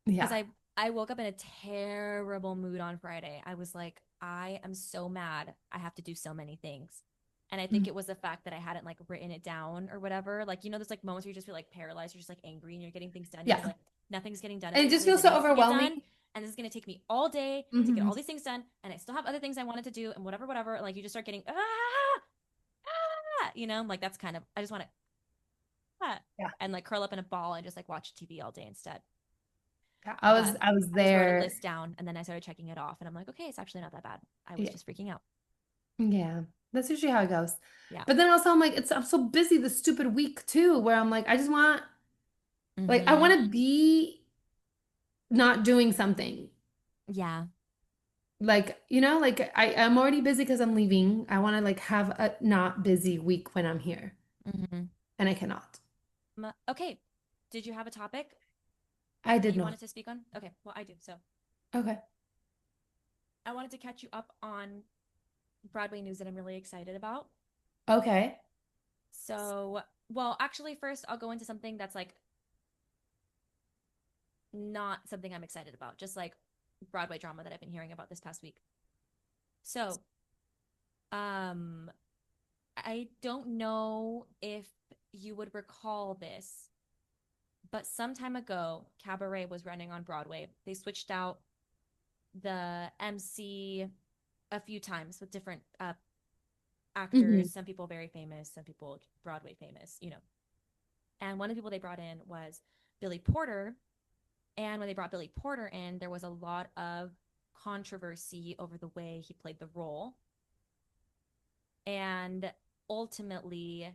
because Yeah. I woke up in a terrible mood on Friday. I was like, I am so mad. I have to do so many things. And I think Mm. it was the fact that I hadn't like written it down or whatever. Like, there's like moments where you just feel like paralyzed, you're just like angry and you're getting things done. And Yeah. you're like, nothing's getting done And it just efficiently as feels it so needs to get overwhelming. done. And this is going to take me all day to get Hmm. all these things done. And I still have other things I wanted to do and whatever, whatever. And like you just start getting, like that's kind of, I just want to, Yeah. and like curl up in a ball and just like watch TV all day instead. Yeah. But I was I just wrote a there. list down and then I started checking it off. And I'm like, okay, it's actually not that bad. I was Yeah. just freaking out. Yeah. That's usually how it goes. Yeah. But then also I'm like, I'm so busy this stupid week too, where I'm like, I just want I Mm-hmm. want to be not doing something. Yeah. Like, like I'm already busy because I'm leaving. I want to like have a not busy week when I'm here, Mm-hmm. and I cannot. Okay. Did you have a topic I that did you not. wanted to speak on? Okay. Well, I do. So Okay. I wanted to catch you up on Broadway news that I'm really excited about. Okay. So, well, actually, first I'll go into something that's like not something I'm excited about, just like Broadway drama that I've been hearing about this past week. So, um, I don't know if you would recall this, but some time ago, Cabaret was running on Broadway. They switched out the MC a few times with different Hmm. actors, some people very famous, some people Broadway famous. And one of the people they brought in was Billy Porter. And when they brought Billy Porter in, there was a lot of controversy over the way he played the role. And ultimately,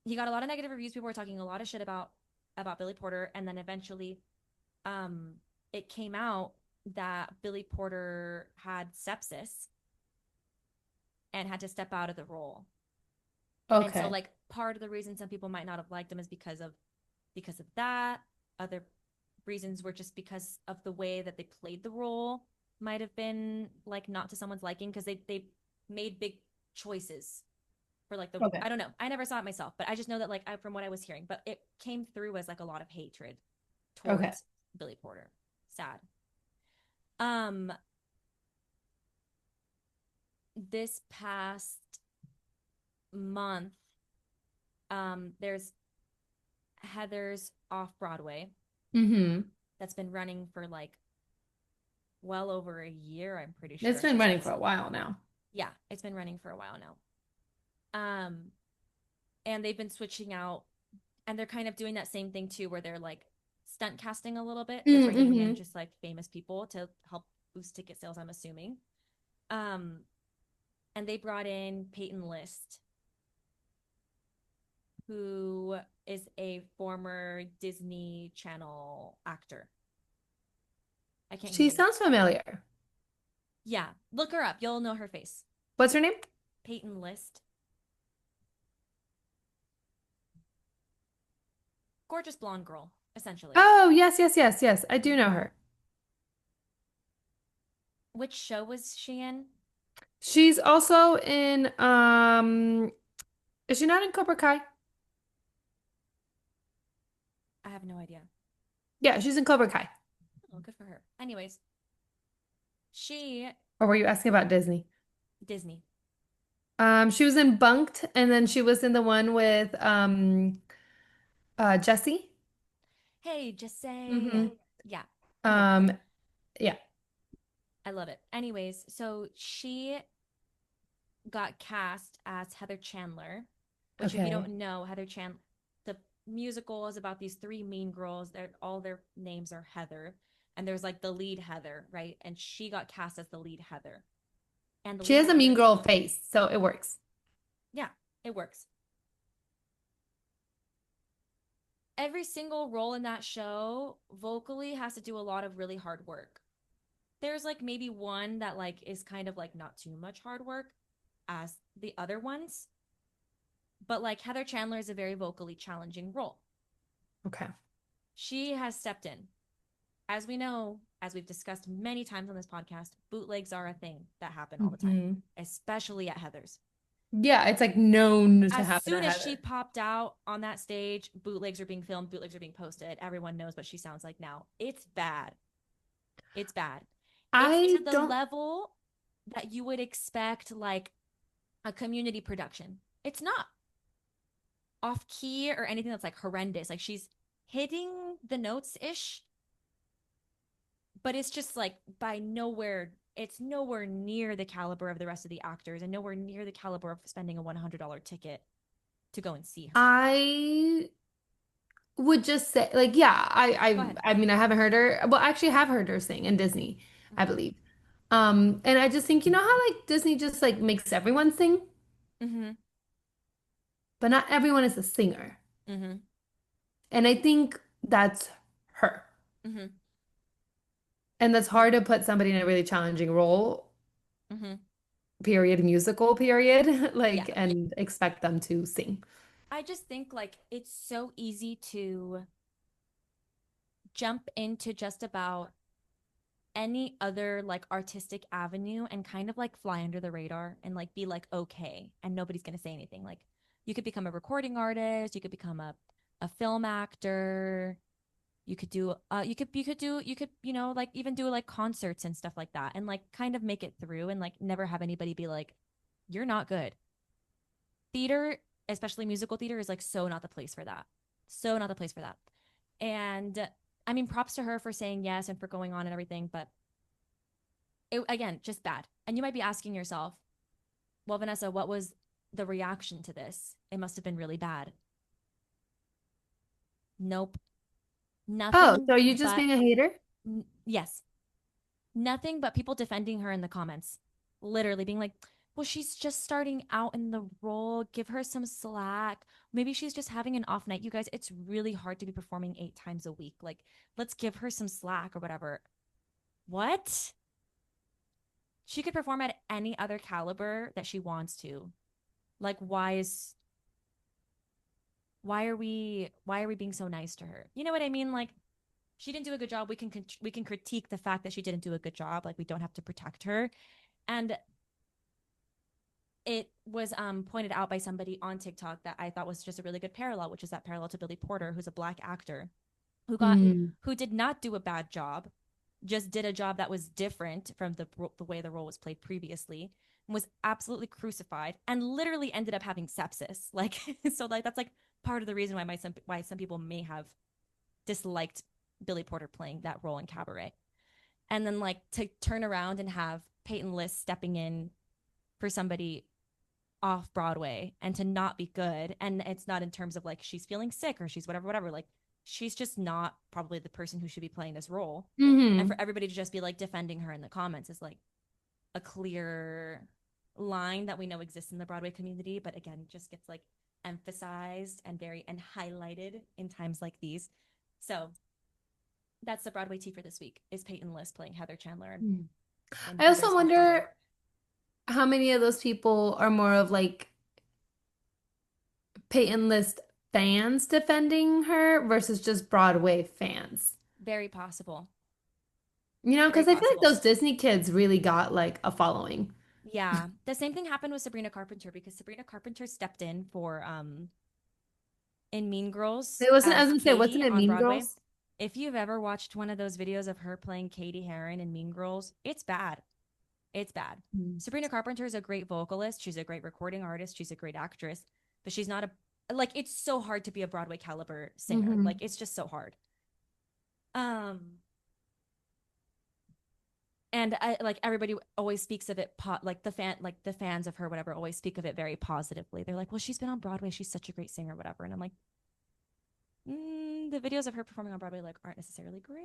he got a lot of negative reviews. People were talking a lot of shit about Billy Porter, and then eventually, um, it came out that Billy Porter had sepsis and had to step out of the role. And so, Okay. like, part of the reason some people might not have liked him is because of that. Other reasons were just because of the way that they played the role might have been like not to someone's liking because they made big choices for like the Okay. I don't know. I never saw it myself, but I just know that like from what I was hearing, but it came through as like a lot of hatred Okay. towards Billy Porter. Sad. Um this past month there's Heather's off Broadway Hmm. that's been running for like well over a year, I'm pretty It's sure. been running for a while now. Yeah, it's been running for a while now. And they've been switching out and they're kind of doing that same thing too where they're like stunt casting a little bit. They're bringing in Mm-hmm. just like famous people to help boost ticket sales, I'm assuming. Um and they brought in Peyton List, who is a former Disney Channel actor. I can't hear She you. sounds familiar. Yeah, look her up. You'll know her face. What's her name? Peyton List. Gorgeous blonde girl, essentially. Oh, yes, yes, yes, yes. I do know Mm-hmm. her. Which show was she in? She's also in is she not in Cobra Kai? I have no idea. Yeah, she's in Cobra Kai. Oh, good for her. Anyways, she Or were you asking about Disney? Disney. She was in Bunked, and then she was in the one with Jesse. Hey, just say Hmm. yeah. Okay, Um, perfect. yeah. I love it. Anyways, so she got cast as Heather Chandler, which if you Okay. don't know, Heather Chandler, the musical is about these three mean girls. They're all their names are Heather, and there's like the lead Heather, right? And she got cast as the lead Heather, and the She lead has a mean Heather, girl face, so it works. yeah, it works. Every single role in that show vocally has to do a lot of really hard work. There's like maybe one that like is kind of like not too much hard work as the other ones, but like Heather Chandler is a very vocally challenging role. Okay. She has stepped in. As we know, as we've discussed many times on this podcast, bootlegs are a thing that happen all the time, Hmm. especially at Heather's. Yeah, it's like known to As happen soon at as she Heather. popped out on that stage, bootlegs are being filmed, bootlegs are being posted. Everyone knows what she sounds like now. It's bad. It's bad. It's I to the don't level that you would expect like a community production. It's not off key or anything that's like horrendous. Like she's hitting the notes ish, but it's just like by nowhere, it's nowhere near the caliber of the rest of the actors and nowhere near the caliber of spending a $100 ticket to go and see her. I would just say like yeah, Go ahead. I mean I haven't heard her. Well, actually I have heard her sing in Disney, I Mm-hmm. believe. And I just think you know how like Disney just like makes everyone sing, Mm-hmm. but not everyone is a singer. Mm-hmm. And I think that's her. Mm-hmm. And that's hard to put somebody in a really challenging role, Mm-hmm. period, musical period, Yeah. like and expect them to sing. I just think like it's so easy to jump into just about any other like artistic avenue and kind of like fly under the radar and like be like okay and nobody's going to say anything. Like you could become a recording artist, you could become a film actor, you could do you could like even do like concerts and stuff like that and like kind of make it through and like never have anybody be like you're not good. Theater, especially musical theater, is like so not the place for that. So not the place for that. And I mean, props to her for saying yes and for going on and everything, but it, again, just bad. And you might be asking yourself, well, Vanessa, what was the reaction to this? It must have been really bad. Nope. Oh, Nothing so are you just but, being a hater? yes, nothing but people defending her in the comments. Literally being like, well, she's just starting out in the role. Give her some slack. Maybe she's just having an off night. You guys, it's really hard to be performing 8 times a week. Like, let's give her some slack or whatever. What? She could perform at any other caliber that she wants to. Like, why are we being so nice to her? You know what I mean? Like, she didn't do a good job. We can critique the fact that she didn't do a good job. Like, we don't have to protect her. And it was pointed out by somebody on TikTok that I thought was just a really good parallel, which is that parallel to Billy Porter, who's a black actor Mm. who did not do a bad job, just did a job that was different from the way the role was played previously, and was absolutely crucified, and literally ended up having sepsis. Like so, like that's like part of the reason why some people may have disliked Billy Porter playing that role in Cabaret, and then like to turn around and have Peyton List stepping in for somebody off Broadway and to not be good. And it's not in terms of like she's feeling sick or she's whatever, whatever. Like she's just not probably the person who should be playing this role. And Hmm. for everybody to just be like defending her in the comments is like a clear line that we know exists in the Broadway community, but again, just gets like emphasized and very and highlighted in times like these. So that's the Broadway tea for this week is Peyton List playing Heather Chandler in I also Heather's off Broadway. wonder how many of those people are more of like Peyton List fans defending her versus just Broadway fans. Very possible. You know, Very because I feel like possible. those Disney kids really got like a following. Yeah. The same thing happened with Sabrina Carpenter because Sabrina Carpenter stepped in for in Mean Girls It wasn't, I was as gonna say, wasn't Katie it on Mean Broadway. Girls? If you've ever watched one of those videos of her playing Katie Heron in Mean Girls, it's bad. It's bad. Mm. Sabrina Carpenter is a great vocalist. She's a great recording artist. She's a great actress, but she's not a like it's so hard to be a Broadway caliber singer. Like Hmm. it's just so hard. Um and I, like everybody always speaks of it like the fans of her whatever always speak of it very positively. They're like, well, she's been on Broadway, she's such a great singer whatever, and I'm like, the videos of her performing on Broadway like aren't necessarily great.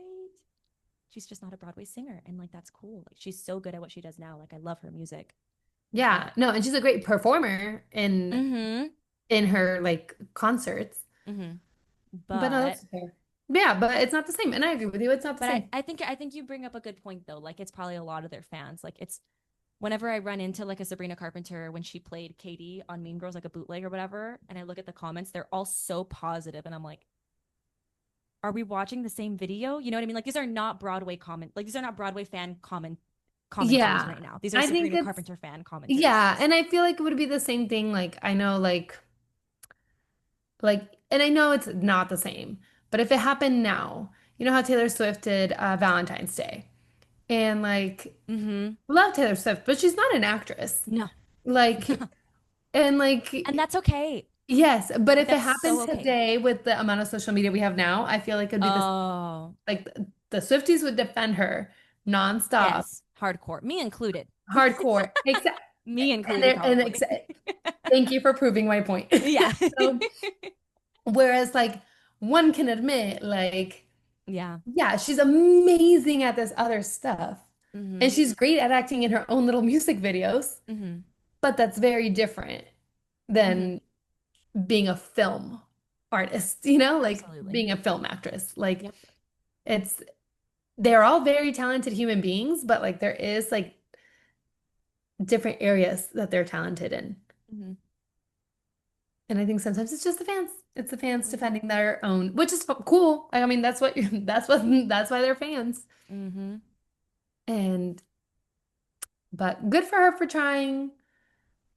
She's just not a Broadway singer, and like that's cool. Like she's so good at what she does now. Like I love her music, Yeah, but no, and she's a great performer mm-hmm, in her like concerts. mm-hmm. But no, but that's fair. Yeah, but it's not the same. And I agree with you. It's not the but same. I think you bring up a good point though. Like it's probably a lot of their fans. Like it's whenever I run into like a Sabrina Carpenter when she played Katie on Mean Girls, like a bootleg or whatever, and I look at the comments, they're all so positive, and I'm like, are we watching the same video? You know what I mean? Like these are not Broadway comment, like these are not Broadway fan comment commentaries Yeah. right now. These are I think Sabrina it's Carpenter fan commentaries. yeah, and I feel like it would be the same thing. Like I know and I know it's not the same, but if it happened now, you know how Taylor Swift did Valentine's Day. And like Mm-hmm. love Taylor Swift, but she's not an actress. No. Like and And like that's okay. yes, but Like if it that's happened so okay. today with the amount of social media we have now, I feel like it'd be the Oh, like the Swifties would defend her nonstop, yes. Hardcore. Me included. hardcore. Except Me and included, they're and probably. ex thank you for proving my point. Yeah. So whereas like one can admit like Yeah. yeah, she's amazing at this other stuff. And Mm-hmm. she's great at acting in her own little music videos, Mm-hmm. but that's very different Mm-hmm. than being a film artist, you know, like Absolutely. being a film actress. Like Yep. it's they're all very talented human beings, but like there is like different areas that they're talented in. Mm-hmm. And I think sometimes it's just the fans. It's the fans Mm-hmm. defending their own, which is cool. Like, I mean, that's what that's why they're fans. Mm-hmm. And but good for her for trying.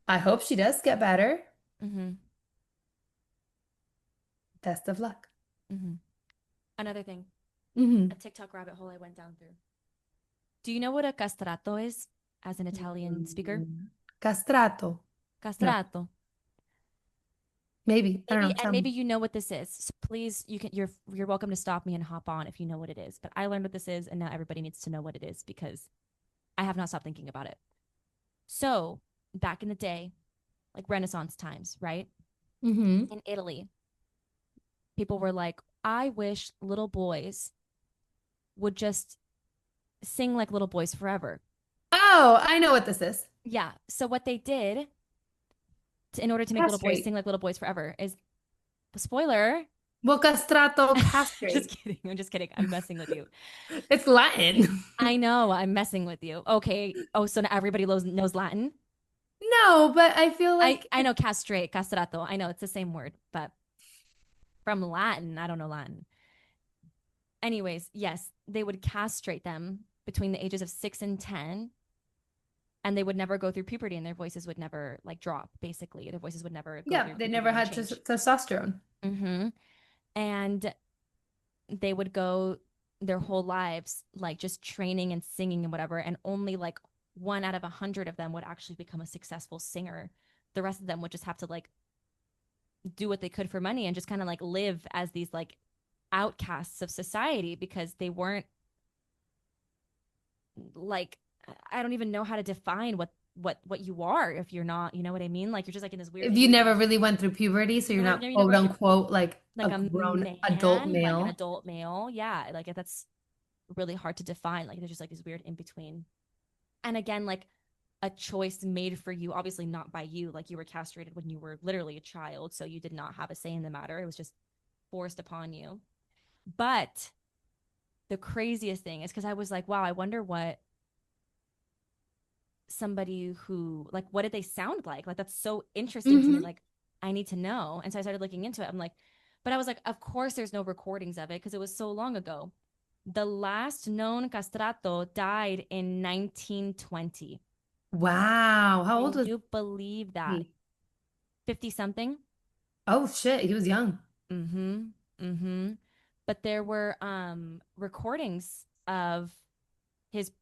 I hope she does get better. Mm-hmm. Best of luck. Mm-hmm. Another thing, a Hmm. TikTok rabbit hole I went down through. Do you know what a castrato is as an Italian speaker? Castrato. No, Castrato. maybe. I don't Maybe know. and Tell me. maybe you know what this is. So please, you're welcome to stop me and hop on if you know what it is. But I learned what this is, and now everybody needs to know what it is because I have not stopped thinking about it. So back in the day, like Renaissance times, right? Hmm. In Italy, people were like, I wish little boys would just sing like little boys forever. Oh, I know what this is. Yeah. So what they did in order to make little boys sing Castrate. like little boys forever is spoiler. Well, castrato, Just castrate. kidding. I'm just kidding. I'm messing with you. It's Latin. I know I'm messing with you. Okay. Oh, so now everybody knows Latin. No, but I feel like I know castrate, castrato. I know it's the same word, but from Latin, I don't know Latin. Anyways, yes, they would castrate them between the ages of 6 and 10, and they would never go through puberty, and their voices would never like drop. Basically, their voices would never go yeah, through they never puberty and had change. testosterone. Mm-hmm. And they would go their whole lives like just training and singing and whatever, and only like 1 out of 100 of them would actually become a successful singer. The rest of them would just have to like do what they could for money and just kind of like live as these like outcasts of society because they weren't like I don't even know how to define what you are if you're not, you know what I mean? Like you're just like in this weird If you in never between. really went through puberty, so You you're know, like not you quote never unquote like a like a grown adult man, like an male. adult male. Yeah, like that's really hard to define. Like there's just like this weird in between. And again, like a choice made for you, obviously not by you. Like you were castrated when you were literally a child, so you did not have a say in the matter. It was just forced upon you. But the craziest thing is because I was like, wow, I wonder what somebody who like what did they sound like? Like that's so interesting to me. Hmm. Like I need to know. And so I started looking into it. I'm like, but I was like, of course there's no recordings of it because it was so long ago. The last known castrato died in 1920. Wow. How old Can was you believe that? he? 50 something? Oh shit, he was young. Mm-hmm. Mm-hmm. But there were recordings of his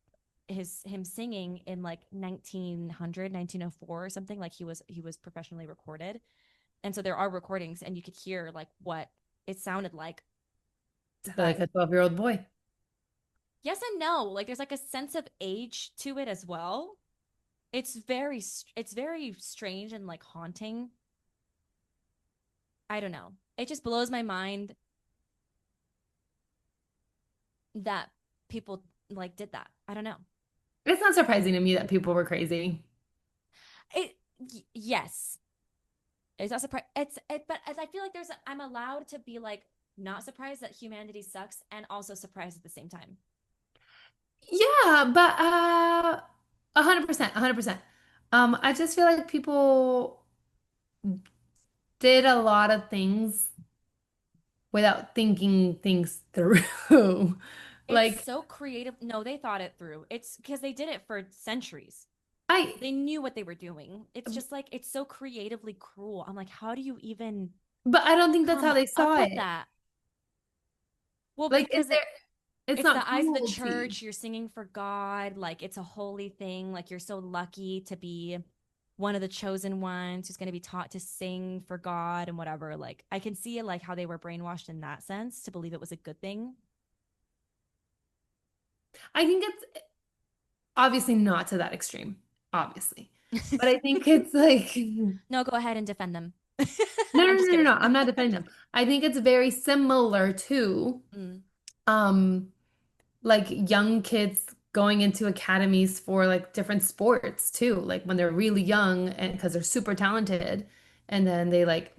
him singing in like 1900, 1904 or something. Like he was professionally recorded. And so there are recordings and you could hear like what it sounded like. Like But a 12-year-old boy. yes and no. Like there's like a sense of age to it as well. It's very strange and like haunting. I don't know. It just blows my mind that people like did that. I don't know. It's not surprising to me that people were crazy. Yes, it's not surprised. But as I feel like I'm allowed to be like not surprised that humanity sucks and also surprised at the same time. Yeah, but 100%, 100%. I just feel like people did a lot of things without thinking things through. It's Like so creative. No, they thought it through. It's because they did it for centuries. I, They knew what they were doing. It's just like it's so creatively cruel. I'm like, how do you even but I don't think that's how come they up saw with it. that? Well, Like, is because there? It's it's not the eyes of the cruelty. church. You're singing for God. Like it's a holy thing. Like you're so lucky to be one of the chosen ones who's going to be taught to sing for God and whatever. Like I can see like how they were brainwashed in that sense to believe it was a good thing. I think it's obviously not to that extreme, obviously. But I think it's like, no, No, go ahead and defend them. no, I'm no, just no, kidding. no. I'm not defending them. I think it's very similar to Mm. um like young kids going into academies for like different sports too. Like when they're really young and because they're super talented and then they like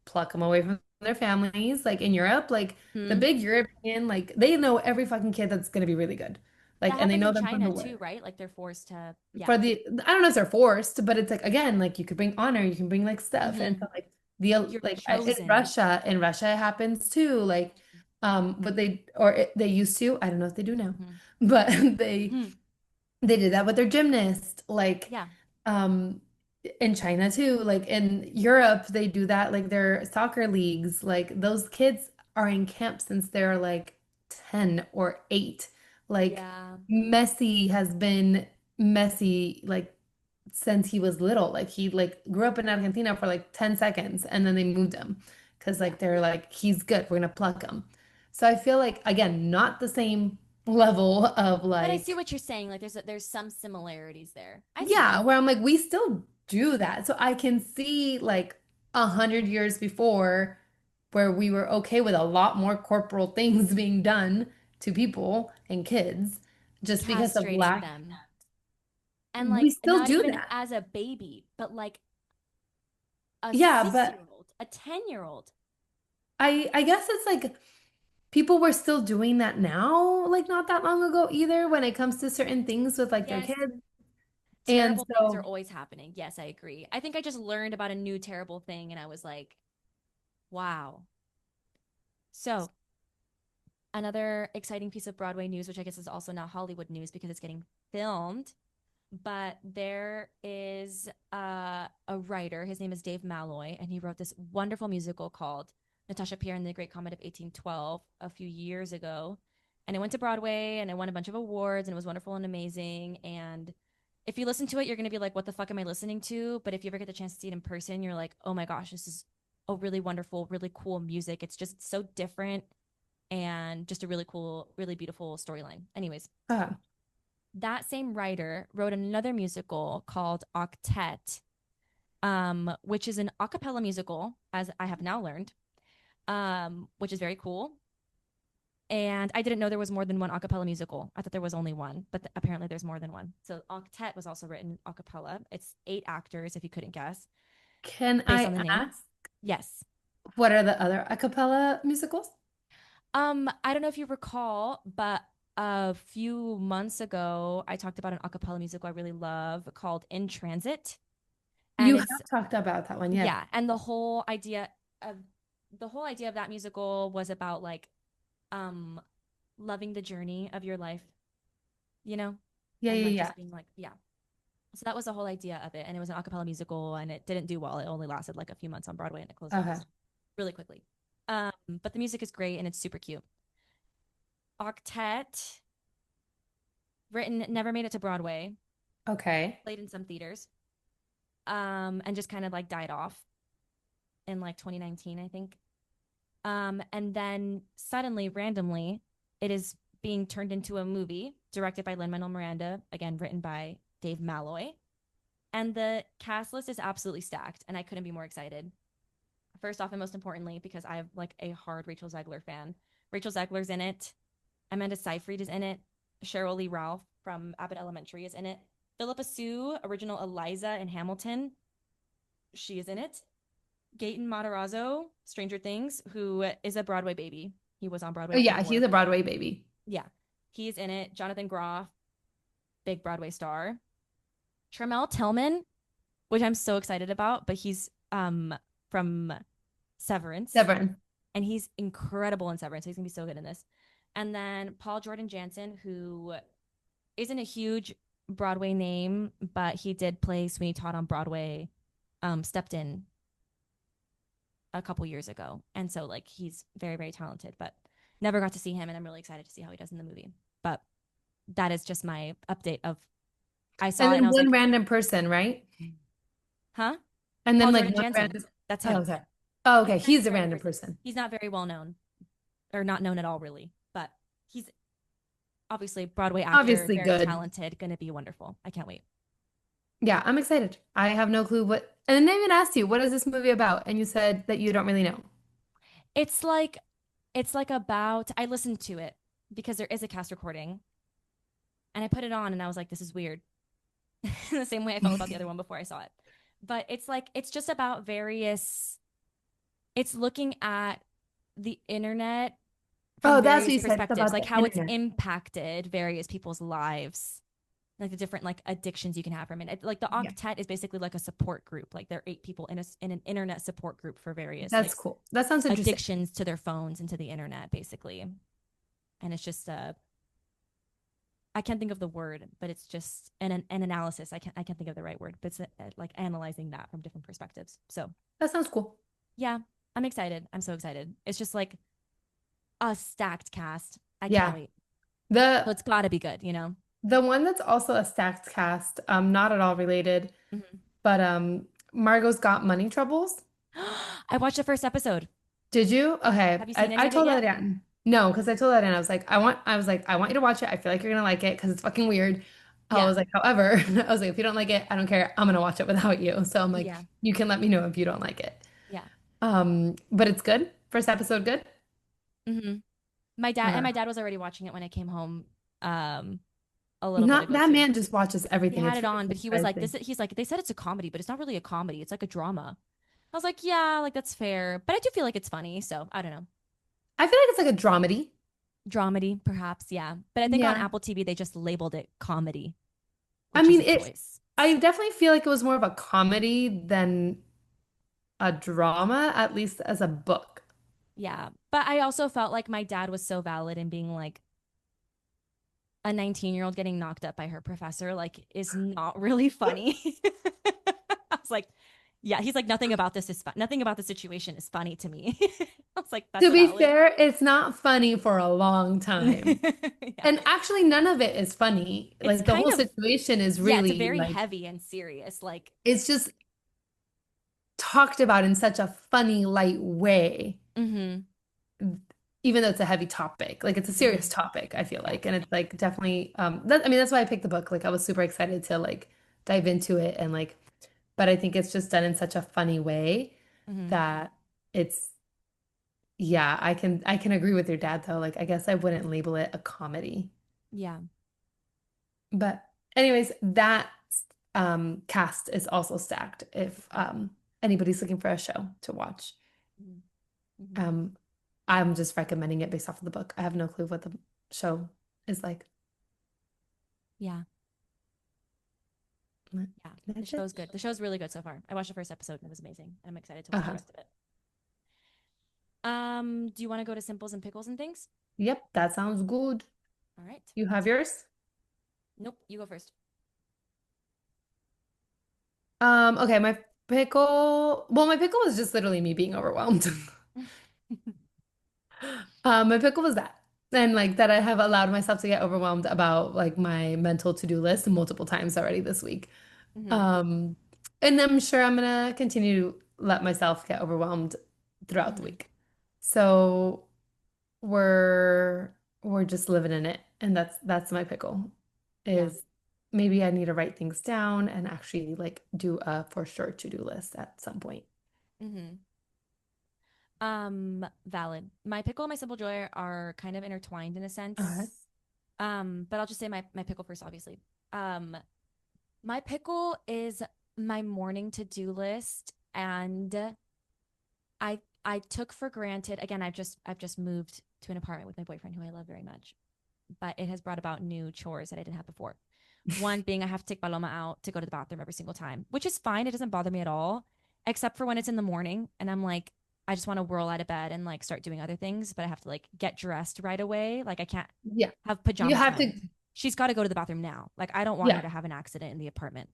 pluck them away from their families. Like in Europe, like the Hmm. big European, like they know every fucking kid that's gonna be really good. That Like, and they happens know in them from the China word. too, right? Like they're forced to, yeah. For the, I don't know if they're forced, but it's like again, like you could bring honor, you can bring like stuff, and Hmm. so like the You're like chosen. In Russia it happens too. Like, but they or it, they used to. I don't know if they do now, Hmm. but they Hmm. they did that with their gymnast. Like, Yeah. um, in China too. Like in Europe, they do that. Like their soccer leagues. Like those kids are in camp since they're like 10 or 8. Like Yeah. Messi has been Messi like since he was little. Like he like grew up in Argentina for like 10 seconds and then they moved him because Yeah. like they're like he's good. We're gonna pluck him. So I feel like again, not the same level of But I see like what you're saying. Like there's some similarities there. I see yeah, that. where I'm like, we still do that. So I can see like 100 years before where we were okay with a lot more corporal things being done to people and kids just because of Castrating lack. them. And We like still not do even that. as a baby, but like a Yeah, 6 but year old, a 10-year old. I guess it's like people were still doing that now, like not that long ago either, when it comes to certain things with like their Yes, kids. And terrible things are so, always happening. Yes, I agree. I think I just learned about a new terrible thing and I was like, wow. So, another exciting piece of Broadway news, which I guess is also now Hollywood news because it's getting filmed, but there is a writer. His name is Dave Malloy, and he wrote this wonderful musical called Natasha Pierre and the Great Comet of 1812 a few years ago. And it went to Broadway and it won a bunch of awards and it was wonderful and amazing. And if you listen to it, you're going to be like, what the fuck am I listening to? But if you ever get the chance to see it in person, you're like, oh my gosh, this is a really wonderful, really cool music. It's just so different and just a really cool, really beautiful storyline. Anyways, uh, that same writer wrote another musical called Octet, which is an a cappella musical, as I have now learned, which is very cool. And I didn't know there was more than one a cappella musical. I thought there was only one, but apparently there's more than one. So Octet was also written a cappella. It's 8 actors, if you couldn't guess, can based I on the name. ask Yes. what are the other a cappella musicals? I don't know if you recall, but a few months ago, I talked about an a cappella musical I really love called In Transit. And You it's have talked about that one, yes. yeah, and of the whole idea of that musical was about like um loving the journey of your life, you know, Yeah, and yeah, like yeah. just being like, yeah. So that was the whole idea of it, and it was an a cappella musical, and it didn't do well. It only lasted like a few months on Broadway, and it closed down Okay. really quickly. But the music is great, and it's super cute. Octet, written, never made it to Broadway, Okay. played in some theaters, and just kind of like died off in like 2019, I think. And then suddenly, randomly, it is being turned into a movie directed by Lin-Manuel Miranda, again written by Dave Malloy. And the cast list is absolutely stacked, and I couldn't be more excited. First off, and most importantly, because I'm like a hard Rachel Zegler fan. Rachel Zegler's in it. Amanda Seyfried is in it. Cheryl Lee Ralph from Abbott Elementary is in it. Philippa Sue, original Eliza in Hamilton, she is in it. Gaten Matarazzo, Stranger Things, who is a Broadway baby. He was on Oh Broadway yeah, he's before. a Broadway baby. Yeah, he's in it. Jonathan Groff, big Broadway star. Tremel Tillman, which I'm so excited about, but he's from Severance, Severin. and he's incredible in Severance. So he's gonna be so good in this. And then Paul Jordan Jansen, who isn't a huge Broadway name, but he did play Sweeney Todd on Broadway, stepped in a couple years ago. And so like he's very, very talented, but never got to see him. And I'm really excited to see how he does in the movie. But that is just my update of I And saw it and then I was one like, random person, right? huh? And then Paul like Jordan one Jansen. random. That's Oh, him. sorry. Oh, He's okay. kind of He's a a random random person. person. He's not very well known or not known at all, really. But he's obviously Broadway actor, Obviously very good. talented, going to be wonderful. I can't wait. Yeah, I'm excited. I have no clue what. And then they even asked you, what is this movie about? And you said that you don't really know. It's like it's like about I listened to it because there is a cast recording and I put it on and I was like, this is weird. In the same way I felt about the other one before I saw it. But it's like it's just about various it's looking at the internet from Oh, that's what various you said. It's perspectives, about like the how it's internet. impacted various people's lives, like the different like addictions you can have from it. Like the Yeah, Octet is basically like a support group. Like there are 8 people in an internet support group for various that's like cool. That sounds interesting. addictions to their phones and to the internet, basically. And it's just I can't think of the word, but it's just an analysis. I can't think of the right word, but it's like analyzing that from different perspectives. So That sounds cool. yeah, I'm excited. I'm so excited. It's just like a stacked cast. I can't Yeah. wait. The So it's got to be good, you know? the one that's also a stacked cast, not at all related, Mhm. but Margot's Got Money Troubles. I watched the first episode. Did you? Okay. Have you seen I any of it told that yet? in. No, because I told that in. I was like, I want you to watch it. I feel like you're gonna like it because it's fucking weird. I Yeah. was like, however, I was like, if you don't like it, I don't care. I'm gonna watch it without you. So I'm like, Yeah. you can let me know if you don't like it. Yeah. But it's good. First episode good. hmm Okay. My dad was already watching it when I came home um a little bit Not ago that too. man just watches He everything. had It's it really on, but he was like surprising. he's like they said it's a comedy, but it's not really a comedy. It's like a drama. I was like, yeah, like that's fair, but I do feel like it's funny, so I don't know. I feel like it's like a dramedy. Dramedy, perhaps, yeah. But I think on Yeah. Apple TV they just labeled it comedy, I which is mean, a choice. I So definitely feel like it was more of a comedy than a drama, at least as a book. yeah. But I also felt like my dad was so valid in being like a 19-year-old getting knocked up by her professor, like, is not really funny. I was like, yeah, he's like, nothing about this is fun. Nothing about the situation is funny to me. I was like, that's To be valid. fair, it's not funny for a long time. Yeah. And actually, none of it is funny. It's Like the kind whole of, situation is yeah, it's really very like, heavy and serious. Like, it's just talked about in such a funny, light way, mm-hmm, even though it's a heavy topic. Like it's a serious mm-hmm, topic, I feel yeah, like. And it's like definitely I mean, that's why I picked the book. Like I was super excited to like dive into it and like, but I think it's just done in such a funny way mm-hmm, that it's yeah, I can agree with your dad though. Like I guess I wouldn't label it a comedy. yeah, But anyways, that cast is also stacked if anybody's looking for a show to watch. mm-hmm, Um I'm just recommending it based off of the book. I have no clue what the show is like. yeah, But yeah. The that's it. show's good. The show's really good so far. I watched the first episode and it was amazing. I'm excited to watch the Uh-huh. rest of it. Do you want to go to simples and pickles and things? Yep, that sounds good. All right. You have yours? Nope, you go first. Okay, my pickle, well, my pickle was just literally me being overwhelmed. My pickle was that. And like that I have allowed myself to get overwhelmed about like my mental to-do list multiple times already this week. hmm Um, and I'm sure I'm gonna continue to let myself get overwhelmed throughout the hmm week. So we're just living in it. And that's my pickle Yeah. is maybe I need to write things down and actually like do a for sure to-do list at some point. hmm Valid. My pickle and my simple joy are kind of intertwined in a Uh, sense. But I'll just say my pickle first, obviously. Um, my pickle is my morning to-do list, and I took for granted, again, I've just moved to an apartment with my boyfriend who I love very much, but it has brought about new chores that I didn't have before. One being I have to take Paloma out to go to the bathroom every single time, which is fine. It doesn't bother me at all, except for when it's in the morning and I'm like, I just want to whirl out of bed and like start doing other things, but I have to like get dressed right away. Like I can't Yeah. have You pajama have to, time. She's got to go to the bathroom now. Like I don't want her yeah. to have an accident in the apartment.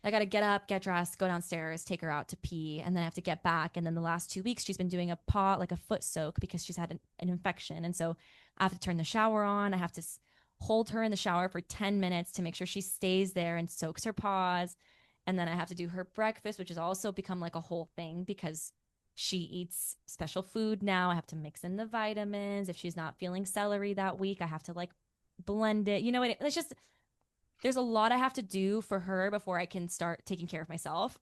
I got to get up, get dressed, go downstairs, take her out to pee, and then I have to get back. And then the last 2 weeks, she's been doing a paw, like a foot soak because she's had an infection. And so I have to turn the shower on. I have to hold her in the shower for 10 minutes to make sure she stays there and soaks her paws. And then I have to do her breakfast, which has also become like a whole thing because she eats special food now. I have to mix in the vitamins. If she's not feeling celery that week, I have to like blend it. You know what? It's just there's a lot I have to do for her before I can start taking care of myself.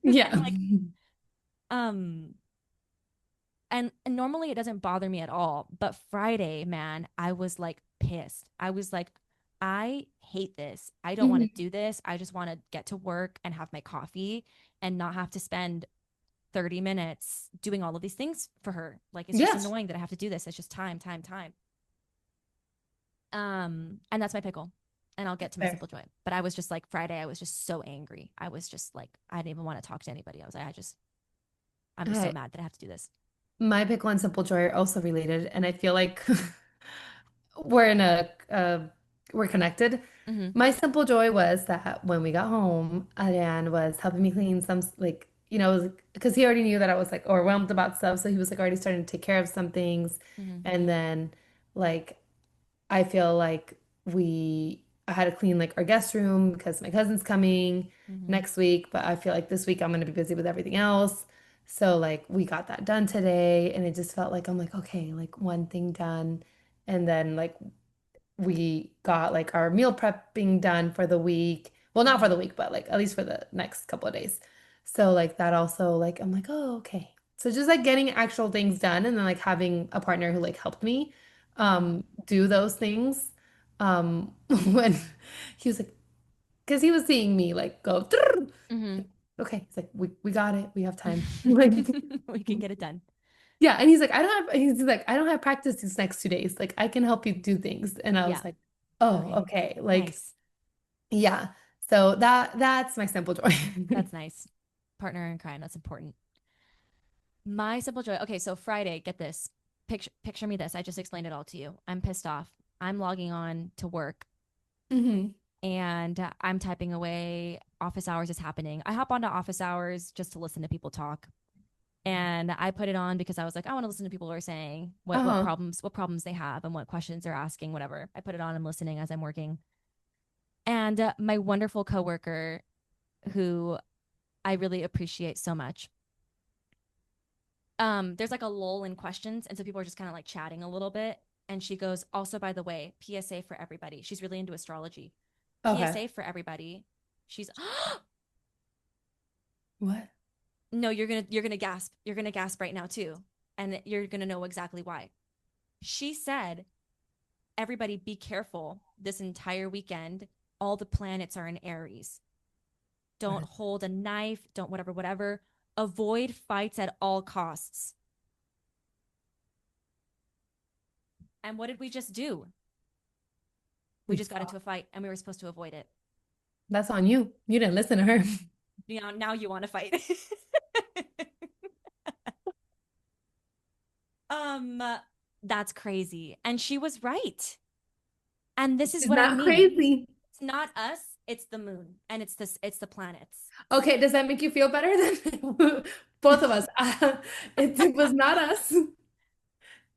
Yeah. Like, um, and normally it doesn't bother me at all, but Friday, man, I was like pissed. I was like, I hate this. I don't want to Mhm. do this. I just want to get to work and have my coffee and not have to spend 30 minutes doing all of these things for her. Like it's just Yes. annoying that I have to do this. It's just time, time, time. And that's my pickle. And I'll get to my Fair. simple joy. But I was just like Friday, I was just so angry. I was just like, I didn't even want to talk to anybody. I was like, I'm All just so right. mad that I have to do this. My pickle and Simple Joy are also related, and I feel like we're in we're connected. Mm-hmm. My simple joy was that when we got home, Adrian was helping me clean some like because he already knew that I was like overwhelmed about stuff, so he was like already starting to take care of some things, Mm-hmm. and then like I feel like I had to clean like our guest room because my cousin's coming Mm-hmm. next week, but I feel like this week I'm gonna be busy with everything else. So like we got that done today, and it just felt like I'm like okay, like one thing done, and then like we got like our meal prepping done for the week. Well, not Mm-hmm. for the week, but like at least for the next couple of days. So like that also like I'm like, oh, okay. So just like getting actual things done and then like having a partner who like helped me Mm-hmm. do those things. When he was like, because he was seeing me like go, "Trrr." Mm-hmm. Okay, he's like, we got it, we have time. Like We can get it done. yeah, and he's like, I don't have practice these next 2 days. Like I can help you do things. And I Yeah. was like, oh, Okay. okay. Like, Nice. yeah. So that's my simple joy. That's nice. Partner in crime. That's important. My simple joy. Okay, so Friday, get this. Picture me this. I just explained it all to you. I'm pissed off. I'm logging on to work Hmm. and I'm typing away. Office hours is happening. I hop onto office hours just to listen to people talk. And I put it on because I was like, I want to listen to people who are saying Uh-huh. what problems they have and what questions they're asking, whatever. I put it on. I'm listening as I'm working. And my wonderful coworker, who I really appreciate so much. There's like a lull in questions, and so people are just kind of like chatting a little bit. And she goes, also, by the way, PSA for everybody. She's really into astrology. Okay. PSA for everybody. She's What? no, you're gonna gasp. You're gonna gasp right now too, and you're gonna know exactly why. She said, everybody be careful this entire weekend. All the planets are in Aries. Don't What? hold a knife. Don't whatever, whatever. Avoid fights at all costs. And what did we just do? We We just got fought. into a fight and we were supposed to avoid it. That's on you. You didn't listen to her. You know, now you want to fight. um, that's crazy. And she was right. And this is She's what I not mean. crazy. It's not us, it's the moon and it's the planets. Okay, does that make you feel better than both of us? It was not us.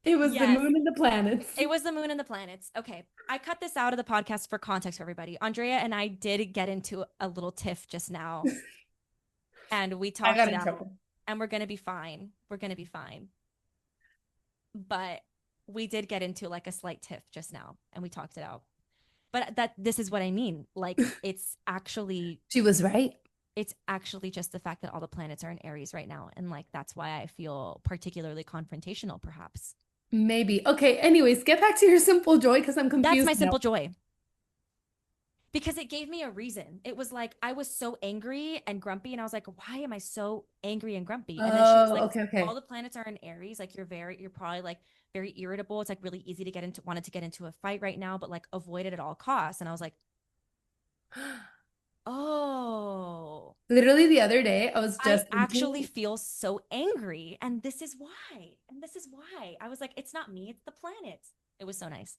It was the Yes. moon and the planets. It was the moon and the planets. Okay. I cut this out of the podcast for context for everybody. Andrea and I did get into a little tiff just now and we I talked got it in out trouble. and we're going to be fine. We're going to be fine. But we did get into like a slight tiff just now and we talked it out. But that this is what I mean. Like She was right. it's actually just the fact that all the planets are in Aries right now and like that's why I feel particularly confrontational perhaps. Maybe. Okay, anyways, get back to your simple joy because I'm That's confused my now. simple joy. Because it gave me a reason. It was like I was so angry and grumpy, and I was like, why am I so angry and grumpy? And then she was Oh, like, okay, all okay. the planets are in Aries. Like you're probably like very irritable. It's like really easy to get into wanted to get into a fight right now, but like avoid it at all costs. And I was like, Oh, Literally the other day, I was I just actually thinking, feel so angry. And this is why. And this is why. I was like, it's not me, it's the planet. It was so nice.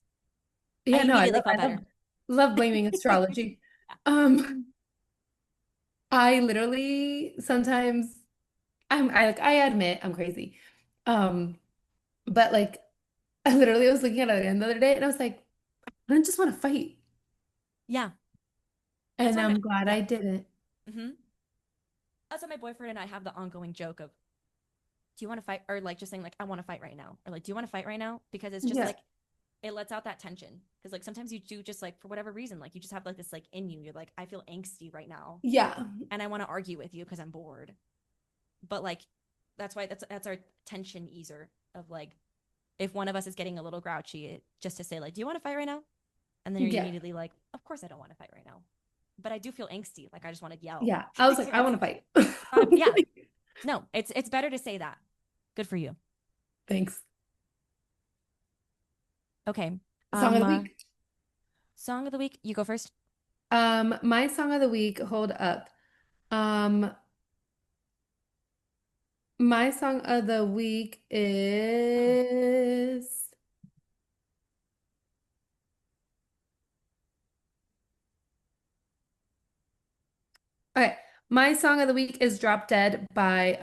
I yeah, no, immediately I felt better. love blaming astrology. Um, I literally sometimes I admit I'm crazy. Um, but like I literally was looking at it the other day and I was like, I don't just want to fight. Yeah. That's And why I'm glad yeah. I didn't. Hmm. That's why my boyfriend and I have the ongoing joke of, do you want to fight? Or like just saying, like, I want to fight right now. Or like, do you want to fight right now? Because it's just Yeah. like, it lets out that tension. Because like sometimes you do just like, for whatever reason, like you just have like this like in you. You're like, I feel angsty right now. Yeah. And I want to argue with you because I'm bored. But like, that's why that's our tension easer of like, if one of us is getting a little grouchy, just to say, like, do you want to fight right now? And then you're Yeah. immediately like, of course I don't want to fight right now. But I do feel angsty. Like I just want to yell. Yeah. I was like, I It's want to fight. not a, yeah. No, it's better to say that. Good for you. Thanks. Okay. Song of Um, the uh, week. Song of the week. You go first. My song of the week, hold up. Um, my song of the week is okay. My song of the week is Drop Dead by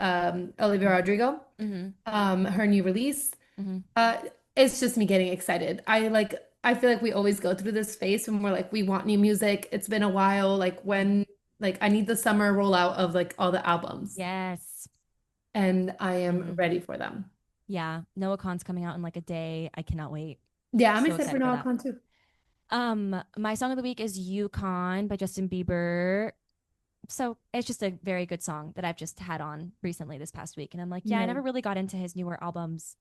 Olivia Rodrigo. Mm-hmm. Her new release. Mm-hmm. Uh, it's just me getting excited. I feel like we always go through this phase when we're like we want new music. It's been a while. Like when like I need the summer rollout of like all the albums Yes. and I am Mm-hmm. ready for them. Yeah. Noah Khan's coming out in like a day. I cannot wait. Yeah, I'm So excited for excited for Noah that. Khan too. My song of the week is Yukon by Justin Bieber. So it's just a very good song that I've just had on recently this past week. And I'm like, yeah, I never Nice. really got into his newer albums.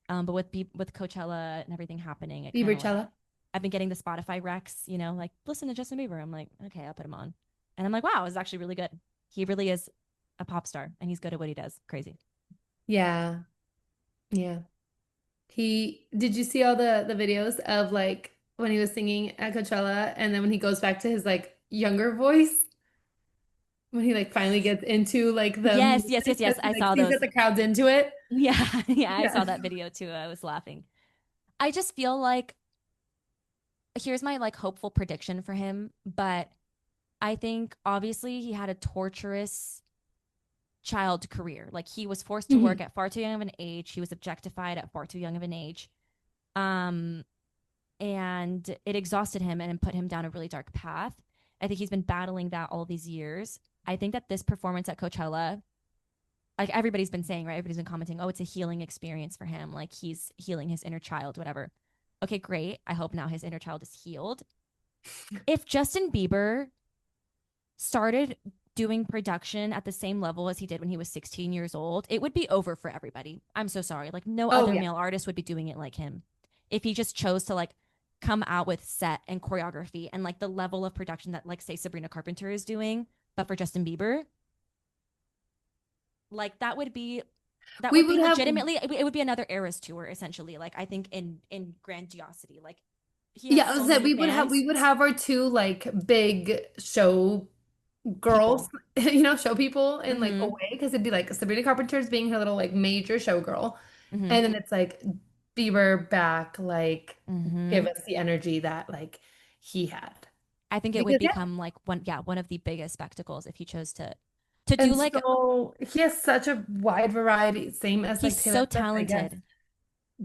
But with Coachella and everything happening, it kind of like Biebercella. I've been getting the Spotify recs, like listen to Justin Bieber. I'm like, okay, I'll put him on. And I'm like, wow, it's actually really good. He really is a pop star and he's good at what he does. Crazy. Yeah. Yeah. He did you see all the videos of like when he was singing at Coachella and then when he goes back to his like younger voice when he like finally gets into like the Yes, music yes, yes, yes. because he I like saw sees that those. the crowd's into it. Yeah, yeah, I Yeah. saw that video too. I was laughing. I just feel like here's my like hopeful prediction for him, but I think obviously he had a torturous child career. Like he was forced to work Mhm. at far too young of an age. He was objectified at far too young of an age. Um, and it exhausted him and put him down a really dark path. I think he's been battling that all these years. I think that this performance at Coachella, like everybody's been saying, right? Everybody's been commenting, oh, it's a healing experience for him. Like he's healing his inner child, whatever. Okay, great. I hope now his inner child is healed. If Justin Bieber started doing production at the same level as he did when he was 16 years old, it would be over for everybody. I'm so sorry. Like no Oh other yeah. male artist would be doing it like him. If he just chose to like come out with set and choreography and like the level of production that like say Sabrina Carpenter is doing, but for Justin Bieber, like that We would would be have legitimately it would be another Eras tour essentially. Like I think in grandiosity. Like he has yeah, I so was that many fans, we would have our two like big show girls, people. show people in like a Mhm. way because it'd be like Sabrina Carpenter's being her little like major showgirl. Mhm. And then it's like Bieber back, like give Mhm. us the energy that like he had. I think it would Because yeah, become like one of the biggest spectacles if he chose to do and like so he has such a wide variety, same as he's like Taylor so Swift, I guess. talented.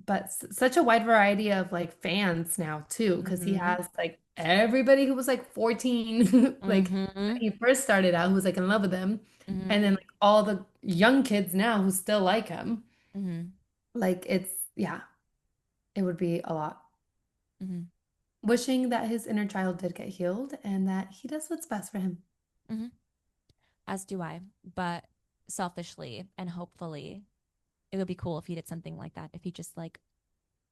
But such a wide variety of like fans now too, because he Mhm. has like everybody who was like 14, like when Mhm. he first started out, who was like in love with him, Mhm. and then like all the young kids now who still like him. Mhm. Like it's yeah, it would be a lot. Mhm. Wishing that his inner child did get healed and that he does what's best for him. Mhm. As do I. But selfishly and hopefully, it would be cool if he did something like that. If he just like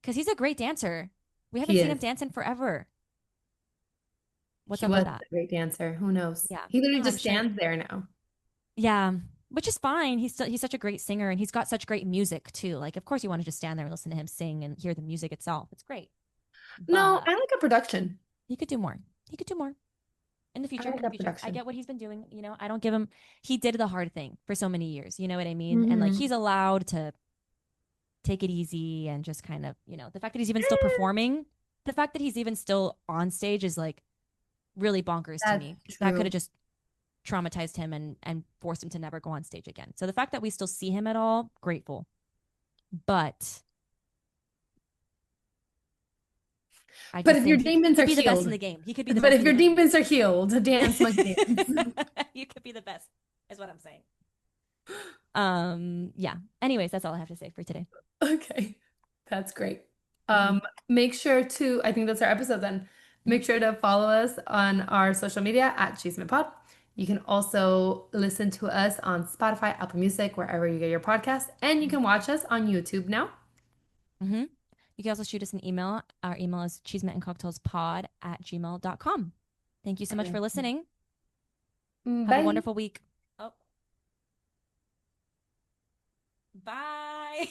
cuz he's a great dancer. We haven't He seen him is. dance in forever. What's He up with was that? a great dancer. Who knows? Yeah. He literally I'm just sure. stands there now. Yeah. Which is fine. He's such a great singer and he's got such great music too. Like of course you want to just stand there and listen to him sing and hear the music itself. It's great. No, But I like a production. he could do more. He could do more. in the I future, like in the that future. I production. get what he's been doing. I don't give him, he did the hard thing for so many years. You know what I mean? And like Hmm. he's allowed to take it easy and just kind of, the fact that he's even still performing, the fact that he's even still on stage is like really bonkers to That's me. That could true. have just traumatized him and forced him to never go on stage again. So the fact that we still see him at all, grateful. But I But just if your think he demons are could be the best in healed, the game. He could be the but best if in the your game. demons are healed, dance my dance. You could be the best, is what I'm saying. Yeah. Anyways, that's all I have to say for today. Okay, that's great. Mm-hmm. Make sure to, I think that's our episode then. Mm-hmm. Make sure to follow us on our social media at Cheeseman You can also listen to us on Spotify, Apple Music, wherever you get your podcasts, and you can watch us on YouTube now. Mm-hmm. You can also shoot us an email. Our email is cheesemenandcocktailspod@gmail.com. Thank you so much for listening. Have a Bye. wonderful week. Oh, bye.